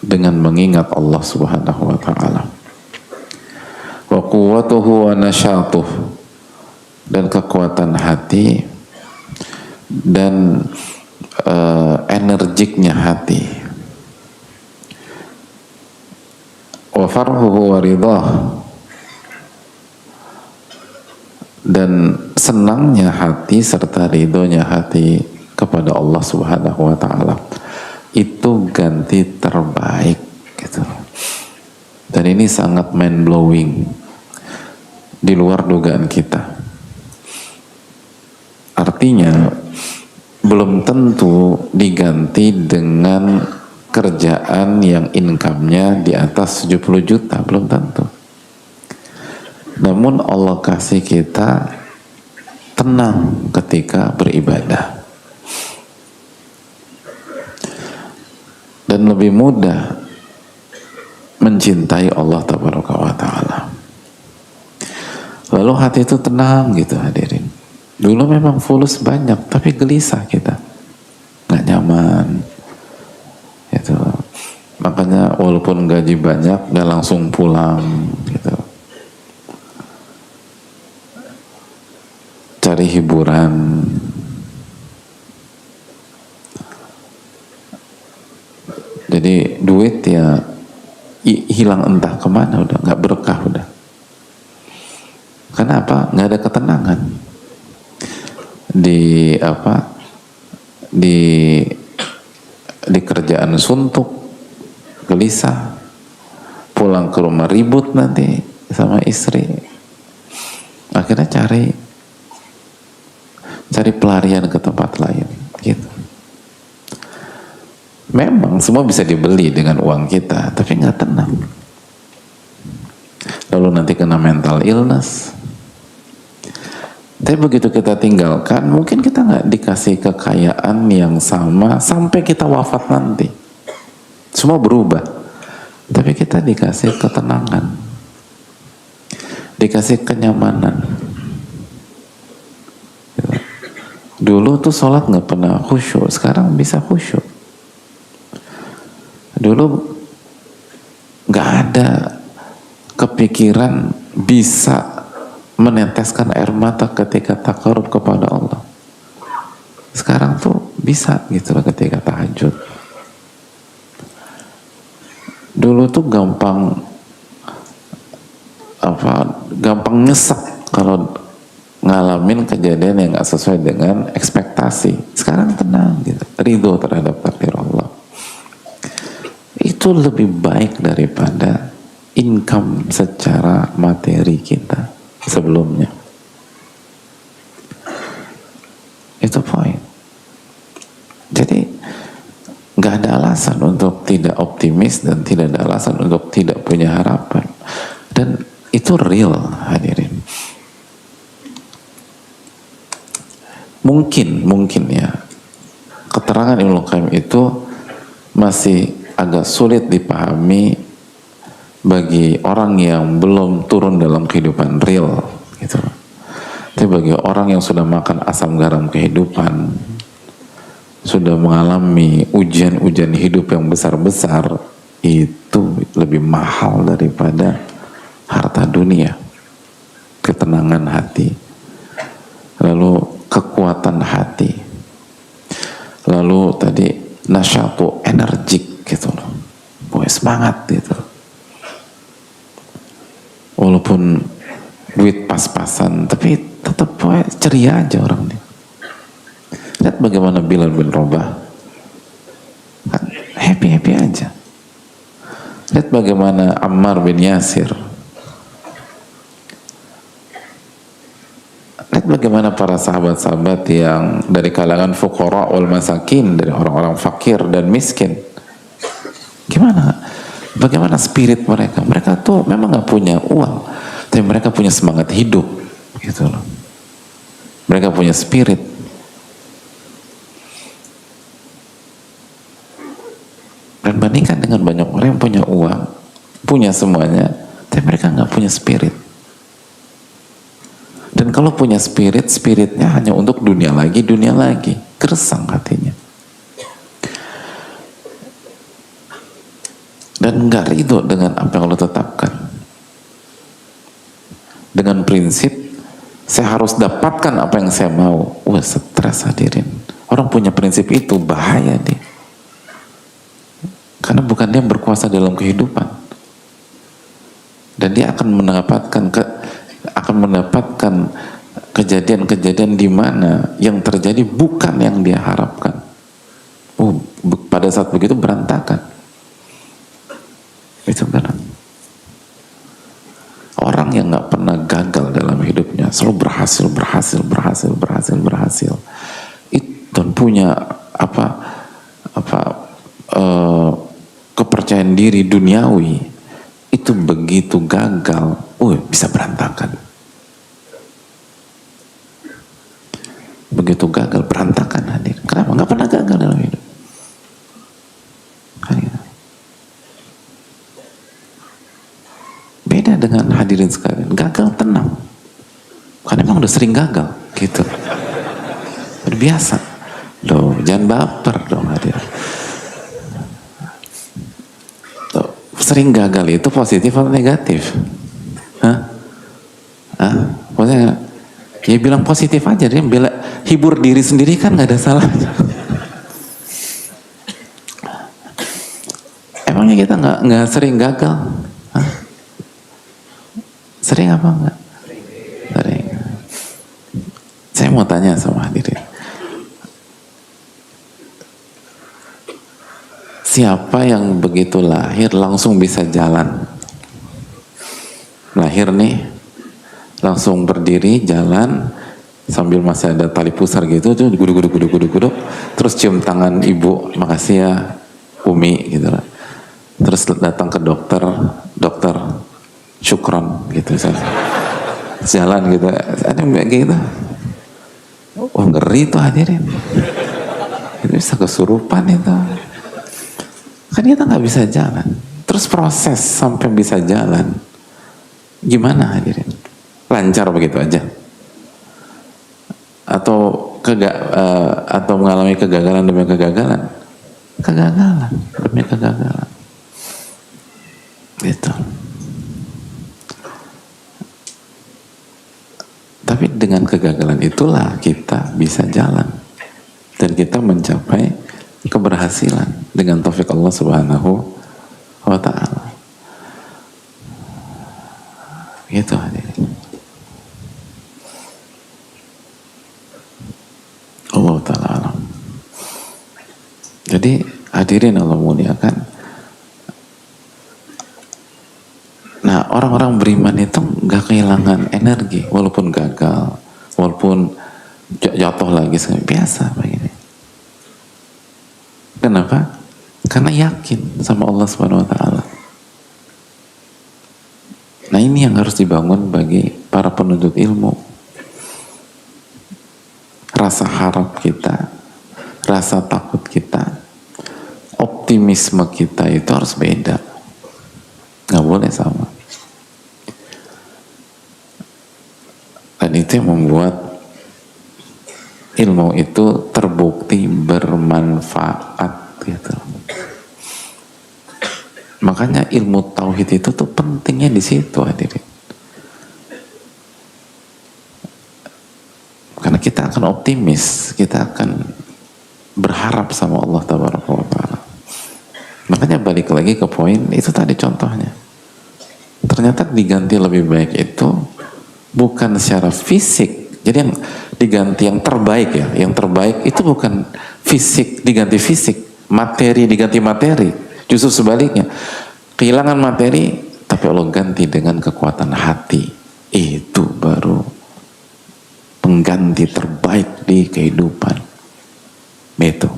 dengan mengingat Allah subhanahu wa ta'ala, wa quwwatuhu wa nasyatuh, dan kekuatan hati dan energiknya hati, wa farhuhu wa ridah, dan senangnya hati serta ridhonya hati kepada Allah subhanahu wa ta'ala. Itu ganti terbaik gitu. Dan ini sangat mind blowing, di luar dugaan kita. Artinya belum tentu diganti dengan kerjaan yang income-nya di atas 70 juta, belum tentu. Namun Allah kasih kita tenang ketika beribadah, dan lebih mudah mencintai Allah tabaraka wa ta'ala. Lalu hati itu tenang gitu hadirin. Dulu memang fulus banyak, tapi gelisah kita, nggak nyaman gitu. Makanya walaupun gaji banyak nggak langsung pulang gitu, cari hiburan. Jadi duit ya hilang entah kemana, udah nggak berkah udah. Kenapa? Nggak ada ketenangan di kerjaan, suntuk, gelisah, pulang ke rumah ribut nanti sama istri, akhirnya cari pelarian ke tempat lain gitu. Memang semua bisa dibeli dengan uang kita, tapi nggak tenang. Lalu nanti kena mental illness. Tapi begitu kita tinggalkan, mungkin kita nggak dikasih kekayaan yang sama sampai kita wafat nanti. Semua berubah, tapi kita dikasih ketenangan, dikasih kenyamanan. Dulu tuh sholat nggak pernah khusyuk, sekarang bisa khusyuk. Dulu nggak ada kepikiran bisa meneteskan air mata ketika taqarrub kepada Allah. Sekarang tuh bisa gitu loh ketika tahajud. Dulu tuh gampang nyesek kalau ngalamin kejadian yang gak sesuai dengan ekspektasi. Sekarang tenang gitu, ridho terhadap takdir Allah. Itu lebih baik daripada income secara materi kita sebelumnya. Itu poin. Jadi untuk tidak optimis dan tidak ada alasan untuk tidak punya harapan. Dan itu real, hadirin. Mungkin ya, keterangan Ibnu Qayyim itu masih agak sulit dipahami bagi orang yang belum turun dalam kehidupan real, gitu. Tapi bagi orang yang sudah makan asam garam kehidupan, sudah mengalami ujian-ujian hidup yang besar-besar, itu lebih mahal daripada harta dunia. Ketenangan hati, lalu kekuatan hati, lalu tadi nasyatu, energik gitu loh, boy, semangat gitu. Walaupun duit pas-pasan, tapi tetap ceria aja orang ini. Lihat bagaimana Bilal bin Rabah, happy aja. Lihat bagaimana Ammar bin Yasir. Lihat bagaimana para sahabat-sahabat yang dari kalangan fuqara wal masakin, dari orang-orang fakir dan miskin. Bagaimana spirit mereka? Mereka tuh memang nggak punya uang, tapi mereka punya semangat hidup, gitu loh. Mereka punya spirit. Dan bandingkan dengan banyak orang yang punya uang, punya semuanya, tapi mereka nggak punya spirit. Dan kalau punya spirit, spiritnya hanya untuk dunia lagi, gersang hatinya. Dan nggak ridho dengan apa yang Allah tetapkan. Dengan prinsip, saya harus dapatkan apa yang saya mau. Wah, stres, hadirin. Orang punya prinsip itu, bahaya dia. Karena bukan dia berkuasa dalam kehidupan. Dan dia akan mendapatkan kejadian-kejadian di mana yang terjadi bukan yang dia harapkan. Pada saat begitu berantakan. Itu benar. Orang yang nggak pernah gagal dalam hidupnya, selalu berhasil, dan punya kepercayaan diri duniawi, itu begitu gagal, bisa berantakan. Begitu gagal, berantakan, hadir. Kenapa? Nggak pernah gagal dalam hidup. Beda dengan hadirin sekalian, gagal tenang. Karena memang udah sering gagal, gitu. Udah biasa. Loh, jangan baper dong, hadirin. Sering gagal itu positif atau negatif? Maksudnya, ya bilang positif aja, dia hibur diri sendiri kan nggak ada salahnya. Emangnya kita nggak sering gagal? Sering apa enggak? Sering. Saya mau tanya sama hadirin. Siapa yang begitu lahir langsung bisa jalan? Lahir nih, langsung berdiri, jalan, sambil masih ada tali pusar gitu, tuh guduk, terus cium tangan ibu, makasih ya Umi, gitu lah. Terus datang ke dokter, syukron, gitu. Jalan gitu, ada yang gitu. Ngeri tuh hadirin. Itu bisa kesurupan itu. Kan kita nggak bisa jalan. Terus proses sampai bisa jalan, gimana hadirin? Lancar begitu aja? Atau mengalami kegagalan demi kegagalan? Kegagalan demi kegagalan. Gitu. Tapi dengan kegagalan itulah kita bisa jalan. Dan kita mencapai keberhasilan dengan taufik Allah Subhanahu wa ta'ala. Gitu hadirin. Allah ta'ala alam. Jadi hadirin Allah muliakan. Nah, orang-orang beriman itu gak kehilangan energi walaupun gagal, walaupun jatuh lagi, biasa begini. Kenapa? karena yakin sama Allah Subhanahu wa taala. Nah, ini yang harus dibangun bagi para penuntut ilmu. Rasa harap kita, rasa takut kita, optimisme kita itu harus beda. Nggak boleh sama. Dan itu yang membuat ilmu itu terbukti bermanfaat gitu. Makanya ilmu tauhid itu tuh pentingnya di situ, hadirin. Karena kita akan optimis, kita akan berharap sama Allah Tabaraka wa Ta'ala. Makanya balik lagi ke poin itu tadi contohnya. Ternyata diganti lebih baik itu bukan secara fisik. Jadi yang diganti yang terbaik ya, yang terbaik itu bukan fisik diganti fisik, materi diganti materi. Justru sebaliknya, kehilangan materi tapi Allah ganti dengan kekuatan hati. Itu baru pengganti terbaik di kehidupan. Itu.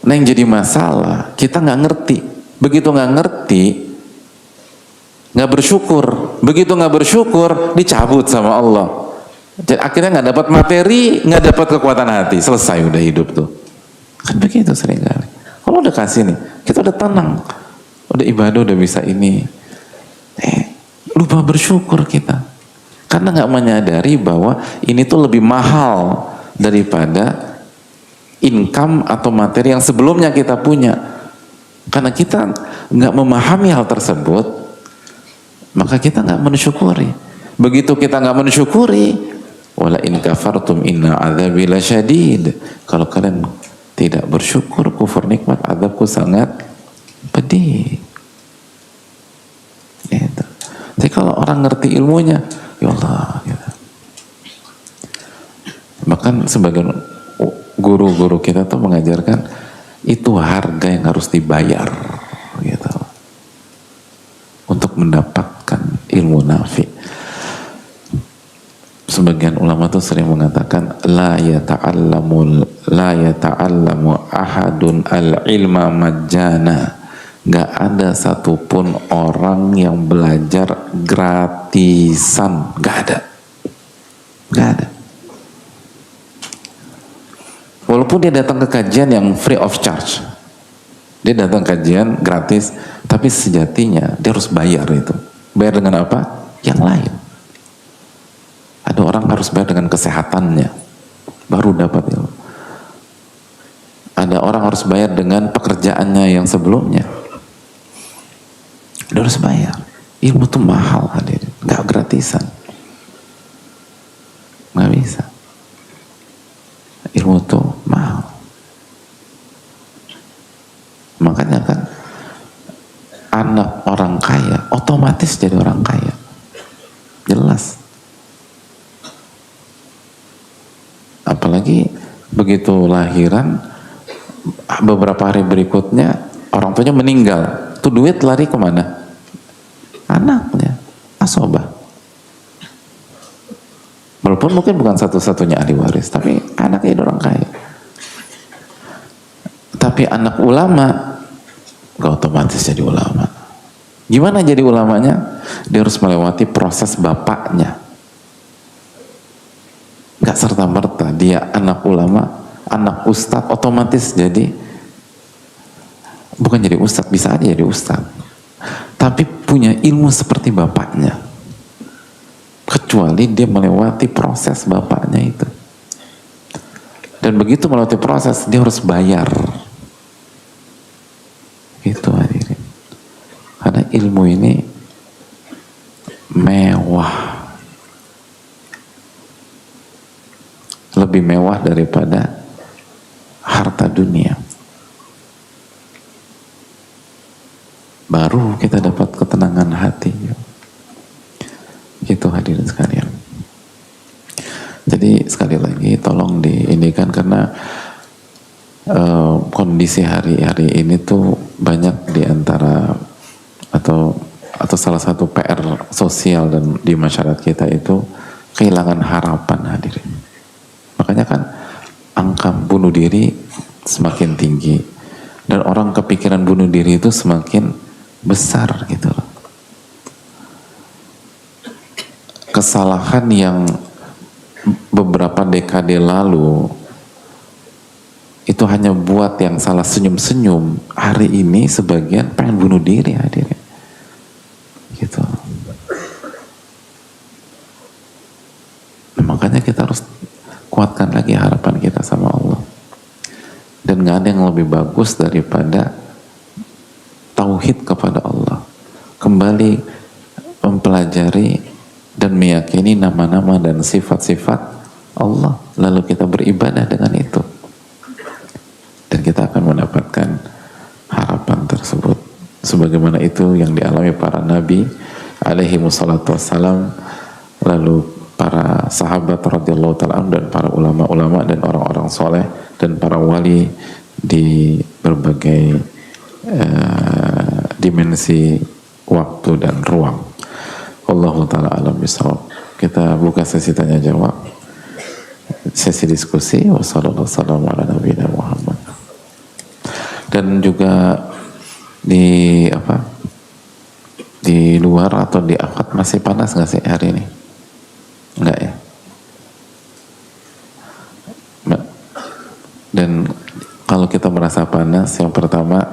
Nah, yang jadi masalah kita nggak ngerti. Begitu nggak ngerti, nggak bersyukur. Begitu nggak bersyukur, dicabut sama Allah. Jadi akhirnya nggak dapat materi, nggak dapat kekuatan hati. Selesai udah hidup tuh. Kan begitu seringkali. Kalau udah kasih nih, kita udah tenang, udah ibadah, udah bisa ini, lupa bersyukur kita, karena nggak menyadari bahwa ini tuh lebih mahal daripada income atau materi yang sebelumnya kita punya. Karena kita nggak memahami hal tersebut, maka kita nggak mensyukuri. Begitu kita nggak mensyukuri, wala in kafartum inna adzabi lasyadid. Kalau kalian tidak bersyukur, kufur nikmat, azabku sangat pedih. Gitu. Jadi kalau orang ngerti ilmunya, ya Allah. Gitu. Bahkan sebagian guru-guru kita tuh mengajarkan itu harga yang harus dibayar, gitu, untuk mendapatkan ilmu nafi. Sebagian ulama tuh sering mengatakan la yata'allamu ahadun al-ilma majjana. Gak ada satupun orang yang belajar gratisan. Gak ada. Walaupun dia datang ke kajian yang free of charge, dia datang kajian gratis, tapi sejatinya dia harus bayar itu. Bayar dengan apa? Yang lain. Ada orang harus bayar dengan kesehatannya, baru dapat ilmu. Ada orang harus bayar dengan pekerjaannya yang sebelumnya. Dia harus bayar. Ilmu itu mahal, hadirin, nggak gratisan, nggak bisa. Ilmu itu mahal. Makanya kan anak orang kaya otomatis jadi orang kaya, jelas. Apalagi begitu lahiran, beberapa hari berikutnya orang tuanya meninggal, tuh duit lari kemana? Anaknya, asobah. Walaupun mungkin bukan satu-satunya ahli waris, tapi anaknya orang kaya. Tapi anak ulama gak otomatis jadi ulama. Gimana jadi ulamanya? Dia harus melewati proses bapaknya. Gak serta-merta dia anak ulama, anak ustadz otomatis jadi, bukan jadi ustadz, bisa aja jadi ustadz, tapi punya ilmu seperti bapaknya, kecuali dia melewati proses bapaknya itu. Dan begitu melewati proses, dia harus bayar. Itu hadirin. Karena ilmu ini mewah, lebih mewah daripada harta dunia. Baru kita dapat ketenangan hati. Itu hadirin sekalian. Jadi sekali lagi tolong diindikan, karena kondisi hari-hari ini tuh banyak diantara atau salah satu PR sosial dan di masyarakat kita itu kehilangan harapan, hadirin. Makanya kan angka bunuh diri semakin tinggi, dan orang kepikiran bunuh diri itu semakin besar gitu loh. Kesalahan yang beberapa dekade lalu itu hanya buat yang salah senyum-senyum, hari ini sebagian pengen bunuh diri hadirin gitu. Nah, makanya kita harus kuatkan lagi harapan kita sama Allah, dan gak ada yang lebih bagus daripada tauhid kepada Allah, kembali mempelajari dan meyakini nama-nama dan sifat-sifat Allah, lalu kita beribadah dengan itu, dan kita akan mendapatkan harapan tersebut sebagaimana itu yang dialami para nabi alaihi wassalatu wassalam, lalu para sahabat radhiyallahu ta'ala dan para ulama-ulama dan orang-orang soleh dan para wali di berbagai dimensi waktu dan ruang. Allahu ta'ala alam bisawab. Kita buka sesi tanya jawab, sesi diskusi. Wassalamualaikum warahmatullahi wabarakatuh. Dan juga di di luar atau di akad masih panas nggak sih hari ini? Enggak ya? Dan kalau kita merasa panas, yang pertama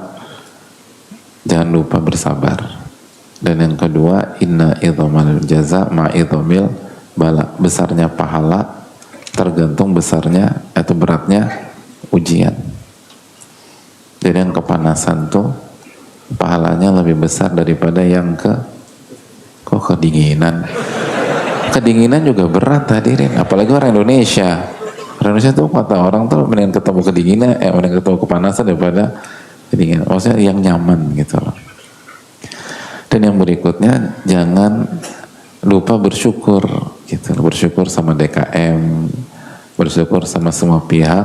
jangan lupa bersabar. Dan yang kedua, inna idhamal jaza ma'idhamil bala. Besarnya pahala tergantung besarnya atau beratnya ujian. Jadi yang kepanasan tuh pahalanya lebih besar daripada yang kedinginan. Kedinginan juga berat hadirin, apalagi orang Indonesia. Orang Indonesia tuh kata orang tuh mending ketemu kedinginan, mending ketemu kepanasan daripada kedinginan. Maksudnya yang nyaman gitu loh. Dan yang berikutnya, jangan lupa bersyukur gitu. Bersyukur sama DKM, bersyukur sama semua pihak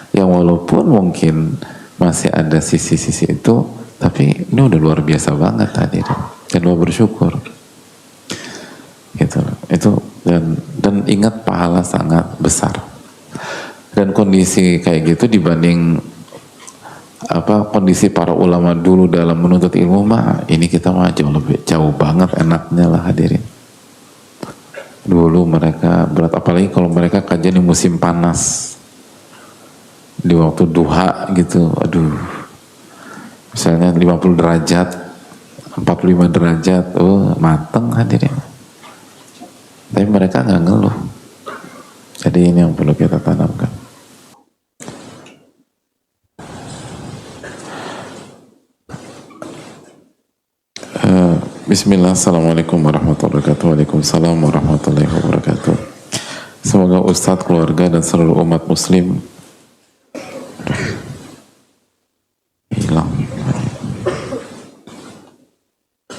yang walaupun mungkin masih ada sisi-sisi itu, tapi ini udah luar biasa banget tadi. Dan lupa bersyukur gitu. Itu dan ingat pahala sangat besar. Dan kondisi kayak gitu dibanding kondisi para ulama dulu dalam menuntut ilmu mah, ini kita mah jauh banget enaknya lah hadirin. Dulu mereka berat, apalagi kalau mereka kajian di musim panas, di waktu duha gitu, aduh, misalnya 50 derajat, 45 derajat, mateng hadirin. Tapi mereka nggak ngeluh. Jadi ini yang perlu kita tanamkan. Bismillah, assalamualaikum warahmatullahi wabarakatuh. Waalaikumsalam warahmatullahi wabarakatuh. Semoga Ustadz, keluarga, dan seluruh umat muslim hilang.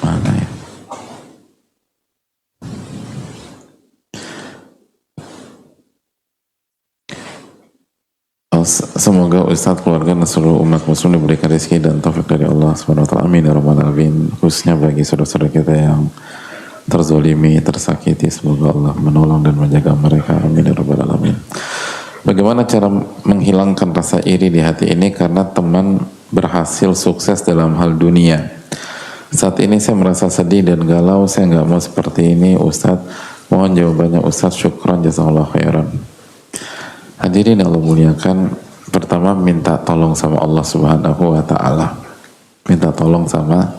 Mana ya? Semoga Ustadz, keluarga, dan seluruh umat muslim diberikan rezeki dan taufik dari Allah SWT. Amin ya rabbal alamin. Khususnya bagi saudara-saudara kita yang terzolimi, tersakiti, semoga Allah menolong dan menjaga mereka. Amin ya rabbal alamin. Bagaimana cara menghilangkan rasa iri di hati ini karena teman berhasil sukses dalam hal dunia? Saat ini saya merasa sedih dan galau. Saya nggak mau seperti ini, Ustadz. Mohon jawabannya, Ustadz. Syukran, jazakallahu khairan. Hadirin Allah muliakan, pertama minta tolong sama Allah Subhanahu wa ta'ala. Minta tolong sama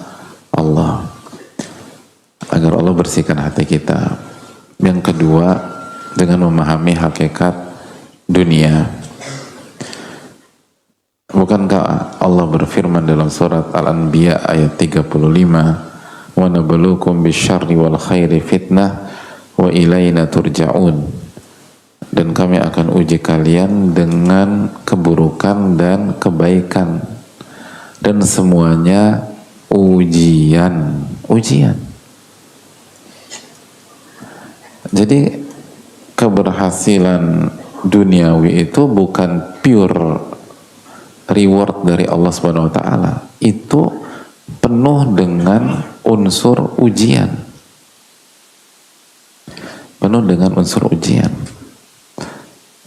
Allah agar Allah bersihkan hati kita. Yang kedua, dengan memahami hakikat dunia. Bukankah Allah berfirman dalam surat Al-Anbiya ayat 35, "Wa nabluukum bisyarri wal khairi fitnah wa ilaina turja'un." Dan kami akan uji kalian dengan keburukan dan kebaikan, dan semuanya ujian. Jadi keberhasilan duniawi itu bukan pure reward dari Allah Subhanahu wa ta'ala, itu penuh dengan unsur ujian, penuh dengan unsur ujian.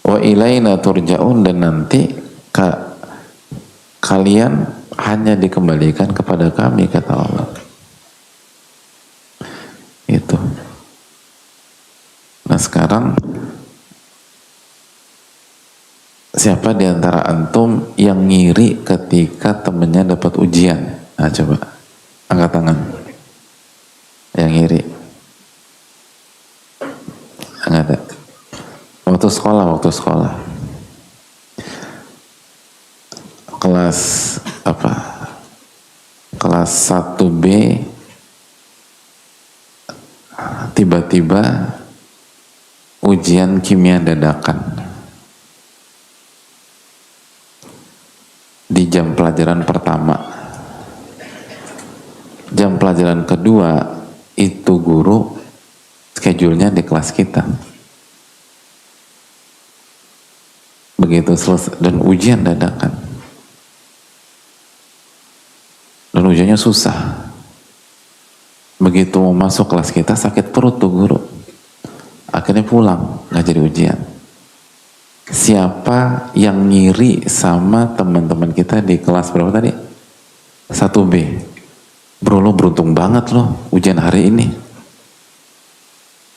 Wa ilaina turja'un, dan nanti kalian hanya dikembalikan kepada kami, kata Allah. Itu. Nah sekarang siapa di antara antum yang ngiri ketika temennya dapat ujian? Nah coba angkat tangan. Yang ngiri. Enggak ada. Waktu sekolah. Kelas apa? Kelas 1B tiba-tiba ujian kimia dadakan di jam pelajaran pertama. Jam pelajaran kedua itu guru schedule-nya di kelas kita. Begitu selesai dan ujian dadakan. Dan ujiannya susah. Begitu mau masuk kelas kita sakit perut tuh guru. Akhirnya pulang, nggak jadi ujian. Siapa yang ngiri sama teman-teman kita di kelas berapa tadi? 1B. Bro, lo beruntung banget lo ujian hari ini.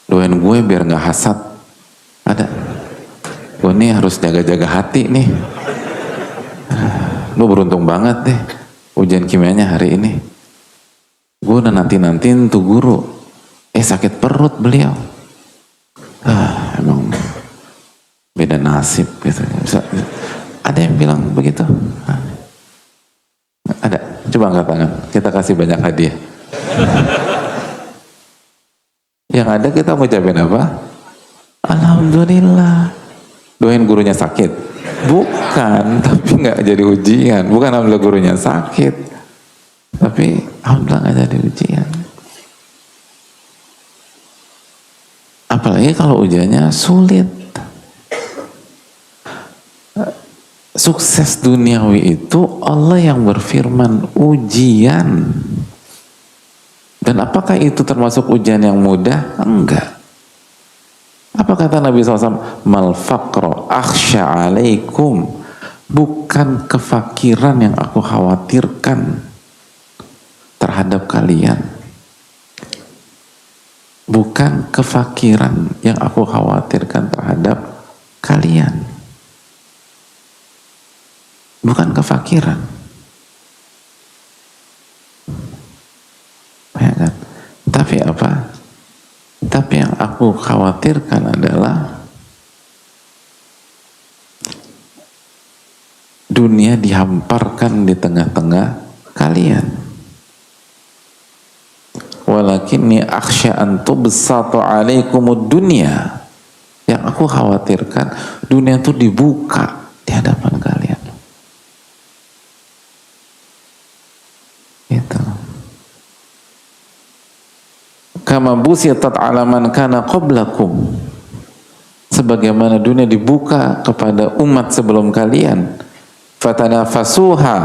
Doain gue biar nggak hasad. Ada. Gue nih harus jaga-jaga hati nih. Lo beruntung banget deh ujian kimianya hari ini. Gue udah nanti-nantiin tuh guru. Sakit perut beliau. Emang beda nasib gitu. Ada yang bilang begitu? Ada. Coba angkat tangan. Kita kasih banyak hadiah. Yang ada kita mau ucapin apa? Alhamdulillah. Doain gurunya sakit. Bukan, tapi nggak jadi ujian. Bukan alhamdulillah gurunya sakit. Tapi alhamdulillah nggak jadi ujian. Apalagi kalau ujiannya sulit. Sukses duniawi itu Allah yang berfirman ujian. Dan apakah itu termasuk ujian yang mudah? Enggak. Apa kata Nabi SAW? Mal faqra akhsha alaikum. Bukan kefakiran yang aku khawatirkan terhadap kalian. Bukan kefakiran yang aku khawatirkan terhadap kalian. Bukan kefakiran. Ya kan? Tapi apa? Tapi yang aku khawatirkan adalah dunia dihamparkan di tengah-tengah kalian. Walakinni akhsha an tubsata alaikumud dunya. Yang aku khawatirkan dunia itu dibuka di hadapan kalian. Itu. Kama busitat ala man kana qablakum. Sebagaimana dunia dibuka kepada umat sebelum kalian. Fatanafasuha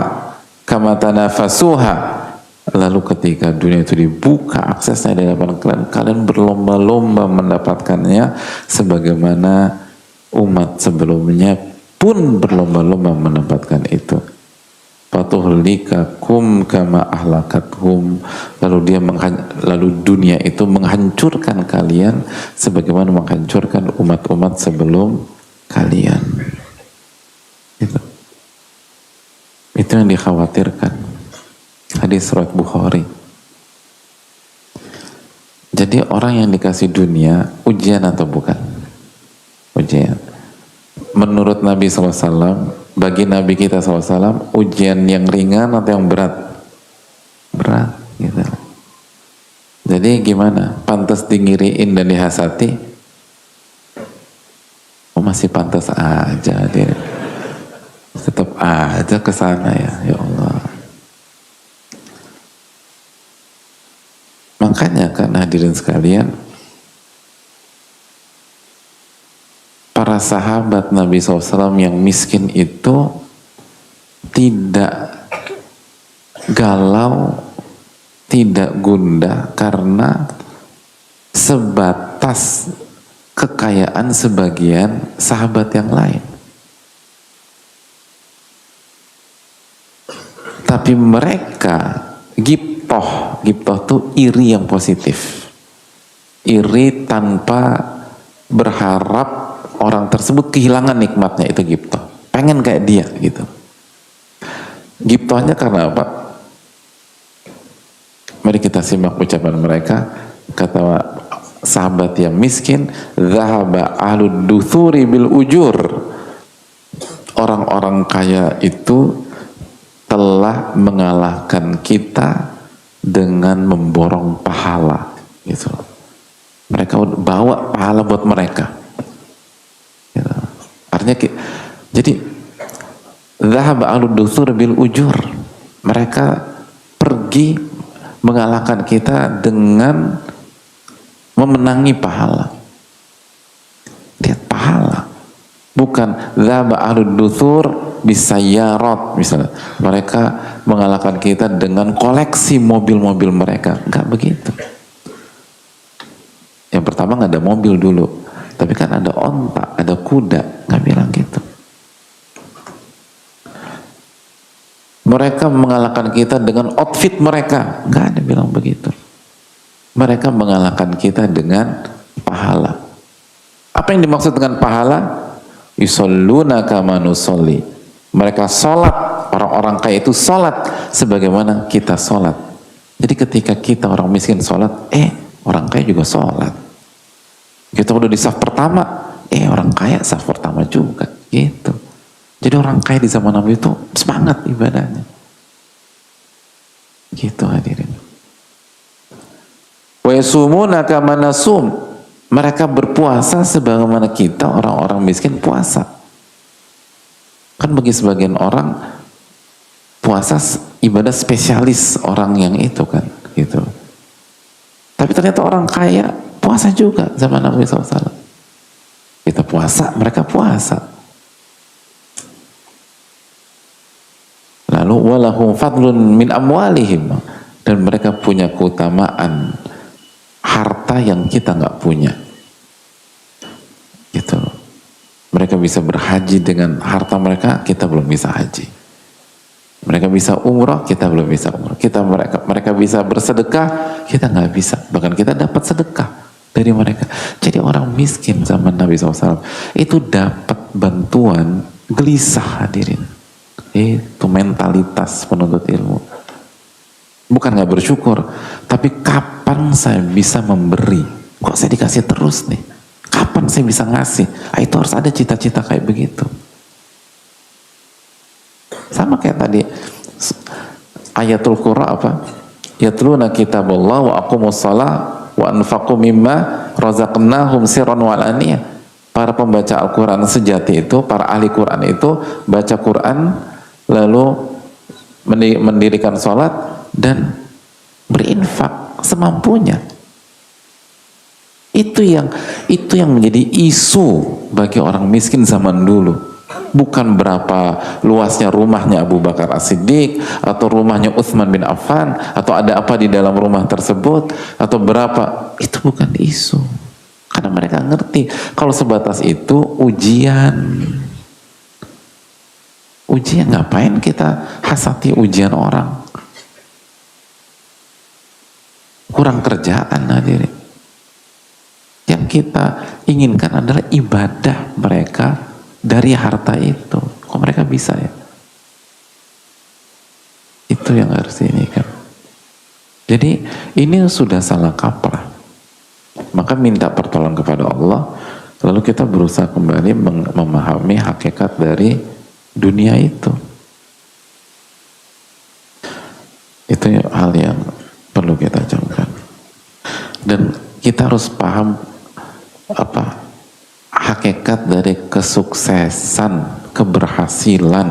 kama tanafasuha. Lalu ketika dunia itu dibuka aksesnya di hadapan kalian, kalian berlomba-lomba mendapatkannya sebagaimana umat sebelumnya pun berlomba-lomba mendapatkan itu. Fatuhlikakum kama ahlakathum. Lalu dunia itu menghancurkan kalian sebagaimana menghancurkan umat-umat sebelum kalian. Itu yang dikhawatirkan. Hadis riwayat Bukhari. Jadi orang yang dikasih dunia ujian atau bukan? Ujian. Menurut Nabi SAW, bagi Nabi kita SAW, ujian yang ringan atau yang berat? Berat, gitu. Jadi gimana? Pantas dingiriin dan dihasati? Oh masih pantas aja dia. Tetap aja ke sana ya Allah. Makanya kan hadirin sekalian, para sahabat Nabi SAW yang miskin itu tidak galau, tidak gundah karena sebatas kekayaan sebagian sahabat yang lain. Tapi mereka gibtoh tuh iri yang positif, iri tanpa berharap orang tersebut kehilangan nikmatnya, itu gibtoh. Pengen kayak dia gitu. Gibtohnya karena apa? Mari kita simak ucapan mereka. Kata sahabat yang miskin, "Dhahaba ahlud duthuri bil ujur." Orang-orang kaya itu telah mengalahkan kita dengan memborong pahala gitu. Mereka bawa pahala buat mereka gitu. Artinya jadi dhahaba ahlud duthuri bil ujur, mereka pergi mengalahkan kita dengan memenangi pahala. Lihat pahala, bukan dhahaba ahlud duthur bisayyarat misalnya, mereka mengalahkan kita dengan koleksi mobil-mobil mereka. Enggak begitu. Yang pertama nggak ada mobil dulu, tapi kan ada onta, ada kuda. Nggak bilang gitu. Mereka mengalahkan kita dengan outfit mereka. Nggak ada bilang begitu. Mereka mengalahkan kita dengan pahala. Apa yang dimaksud dengan pahala? Yusalluna kama nusolli. Mereka sholat, orang-orang kaya itu sholat sebagaimana kita sholat. Jadi ketika kita orang miskin sholat, orang kaya juga sholat. Kita udah di saf pertama, orang kaya saf pertama juga. Gitu. Jadi orang kaya di zaman Nabi itu semangat ibadahnya. Gitu hadirin. Wa yasumuna kama nasum. Mereka berpuasa sebagaimana kita orang-orang miskin puasa. Kan bagi sebagian orang puasa ibadah spesialis orang yang itu kan, gitu. Tapi ternyata orang kaya puasa juga zaman Nabi SAW. Kita puasa, mereka puasa. Lalu walahum fadlun min amwalihim, dan mereka punya keutamaan harta yang kita nggak punya. Gitu. Mereka bisa berhaji dengan harta mereka, kita belum bisa haji. Mereka bisa umrah, kita belum bisa umrah. Mereka bisa bersedekah, kita nggak bisa. Bahkan kita dapat sedekah dari mereka. Jadi orang miskin zaman Nabi SAW itu dapat bantuan gelisah hadirin. Itu mentalitas penuntut ilmu. Bukan nggak bersyukur, tapi kapan saya bisa memberi? Kok saya dikasih terus nih? Kapan saya bisa ngasih? Itu harus ada cita-cita kayak begitu. Sama kayak tadi ayatul qura apa? Yatluna kitaballah wa aqamus shalah wa anfaqu mimma razaqnahum sirran wa alaniyah. Para pembaca Al-Quran sejati itu, para ahli Quran itu baca Quran lalu mendirikan sholat dan berinfak semampunya. Itu yang menjadi isu bagi orang miskin zaman dulu. Bukan berapa luasnya rumahnya Abu Bakar As-Siddiq atau rumahnya Utsman bin Affan atau ada apa di dalam rumah tersebut atau berapa, itu bukan isu. Karena mereka ngerti kalau sebatas itu ujian. Ujian, ngapain kita hasati ujian orang? Kurang kerjaan hadirin. Yang kita inginkan adalah ibadah mereka dari harta itu. Kok mereka bisa ya? Itu yang harus ini kan. Jadi ini sudah salah kaprah. Maka minta pertolongan kepada Allah, lalu kita berusaha kembali memahami hakikat dari dunia itu. Itu hal yang perlu kita camkan. Dan kita harus paham apa hakikat dari kesuksesan, keberhasilan.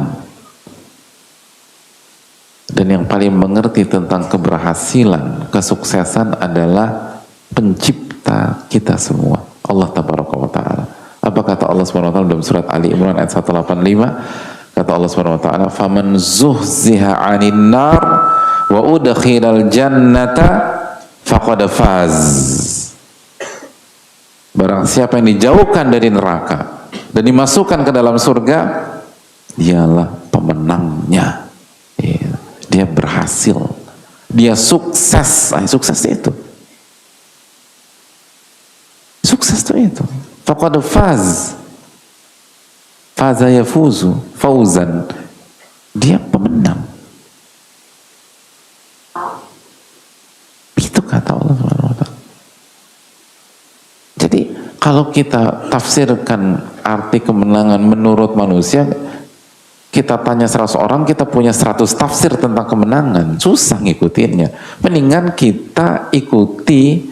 Dan yang paling mengerti tentang keberhasilan, kesuksesan adalah pencipta kita semua, Allah Tabaraka wa Ta'ala. Apa kata Allah Subhanahu wa Ta'ala dalam surat Ali Imran ayat 185? Kata Allah Subhanahu wa Ta'ala, "Faman zuhziha 'anil nar wa udkhilal jannata faqad faz." Barang siapa yang dijauhkan dari neraka dan dimasukkan ke dalam surga, dialah pemenangnya. Dia berhasil, dia sukses. Sukses itu. Sukses itu. Faqad faz. Faza yafuzu fauzan. Dia pemenang. Itu kata Allah Subhanahu wa taala. Jadi kalau kita tafsirkan arti kemenangan menurut manusia, kita tanya 100 orang, kita punya 100 tafsir tentang kemenangan, susah ngikutinnya. Mendingan kita ikuti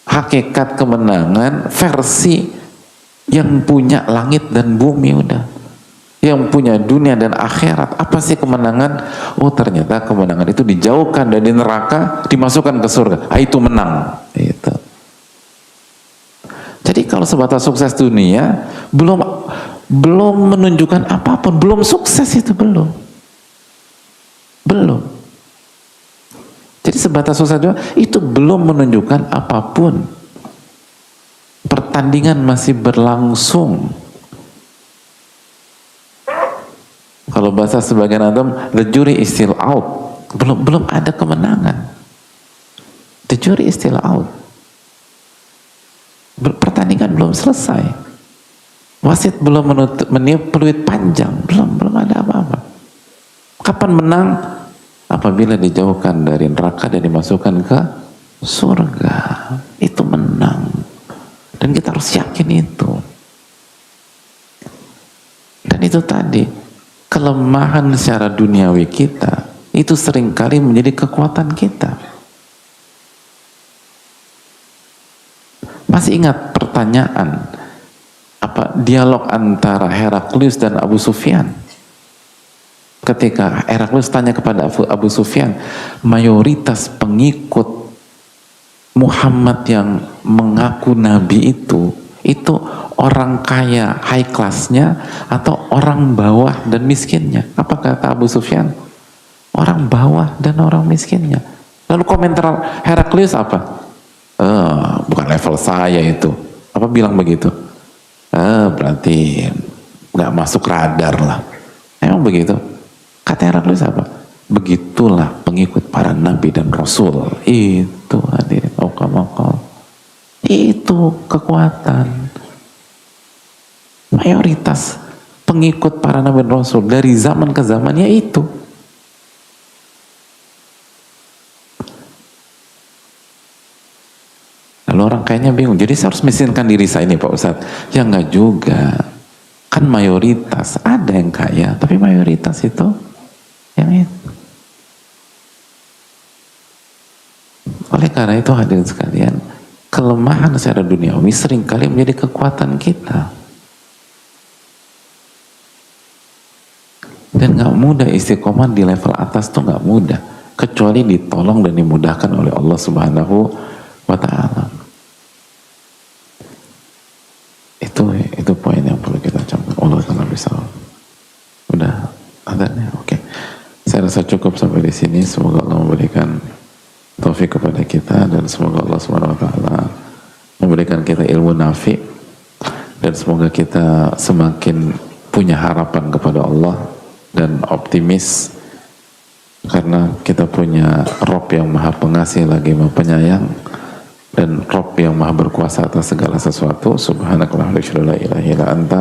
hakikat kemenangan versi yang punya langit dan bumi, udah. Yang punya dunia dan akhirat. Apa sih kemenangan? Oh, ternyata kemenangan itu dijauhkan dari neraka, dimasukkan ke surga. Itu menang. Itu. Jadi kalau sebatas sukses dunia, belum menunjukkan apapun, belum sukses itu, belum. Jadi sebatas sukses dunia itu belum menunjukkan apapun. Pertandingan masih berlangsung. Kalau bahasa sebagian adam, the jury is still out. Belum ada kemenangan. The jury is still out. Pertandingan belum selesai. Wasit belum meniup peluit panjang. Belum ada apa-apa. Kapan menang? Apabila dijauhkan dari neraka dan dimasukkan ke surga. Itu menang. Dan kita harus yakin itu. Dan itu tadi, kelemahan secara duniawi kita itu seringkali menjadi kekuatan kita. Masih ingat pertanyaan dialog antara Heraklius dan Abu Sufyan? Ketika Heraklius tanya kepada Abu Sufyan, mayoritas pengikut Muhammad yang mengaku nabi itu orang kaya high class-nya atau orang bawah dan miskinnya? Apa kata Abu Sufyan? Orang bawah dan orang miskinnya. Lalu komentar Heraklius apa? Bukan level saya itu. Apa bilang begitu? Berarti nggak masuk radar lah. Emang begitu? Kata Heraklius apa? Begitulah pengikut para nabi dan rasul. Itu hadirin. Itu kekuatan. Mayoritas pengikut para nabi dan rasul dari zaman ke zaman, ya itu. Lalu orang kayaknya bingung, jadi saya harus miskinkan diri saya ini Pak Ustadz? Ya enggak juga. Kan mayoritas, ada yang kaya, tapi mayoritas itu yang itu. Oleh karena itu hadirin sekalian, kelemahan secara duniawi seringkali menjadi kekuatan kita. Dan gak mudah istiqomah di level atas tuh gak mudah, kecuali ditolong dan dimudahkan oleh Allah Subhanahu wa ta'ala. Itu poin yang perlu kita campur. Allah Ta'ala bisa. Udah adanya, oke. Saya rasa cukup sampai di sini. Semoga Allah memberikan taufik kepada kita, dan semoga Allah Subhanahu wa ta'ala memberikan kita ilmu nafi, dan semoga kita semakin punya harapan kepada Allah dan optimis karena kita punya Rob yang maha pengasih lagi maha penyayang, dan Rob yang maha berkuasa atas segala sesuatu. Subhanakallahumma wa bihamdika la ilaha illa anta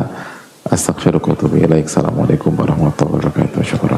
astaghfiruka wa atubu ilaik. Assalamualaikum warahmatullahi wabarakatuh. Syukur.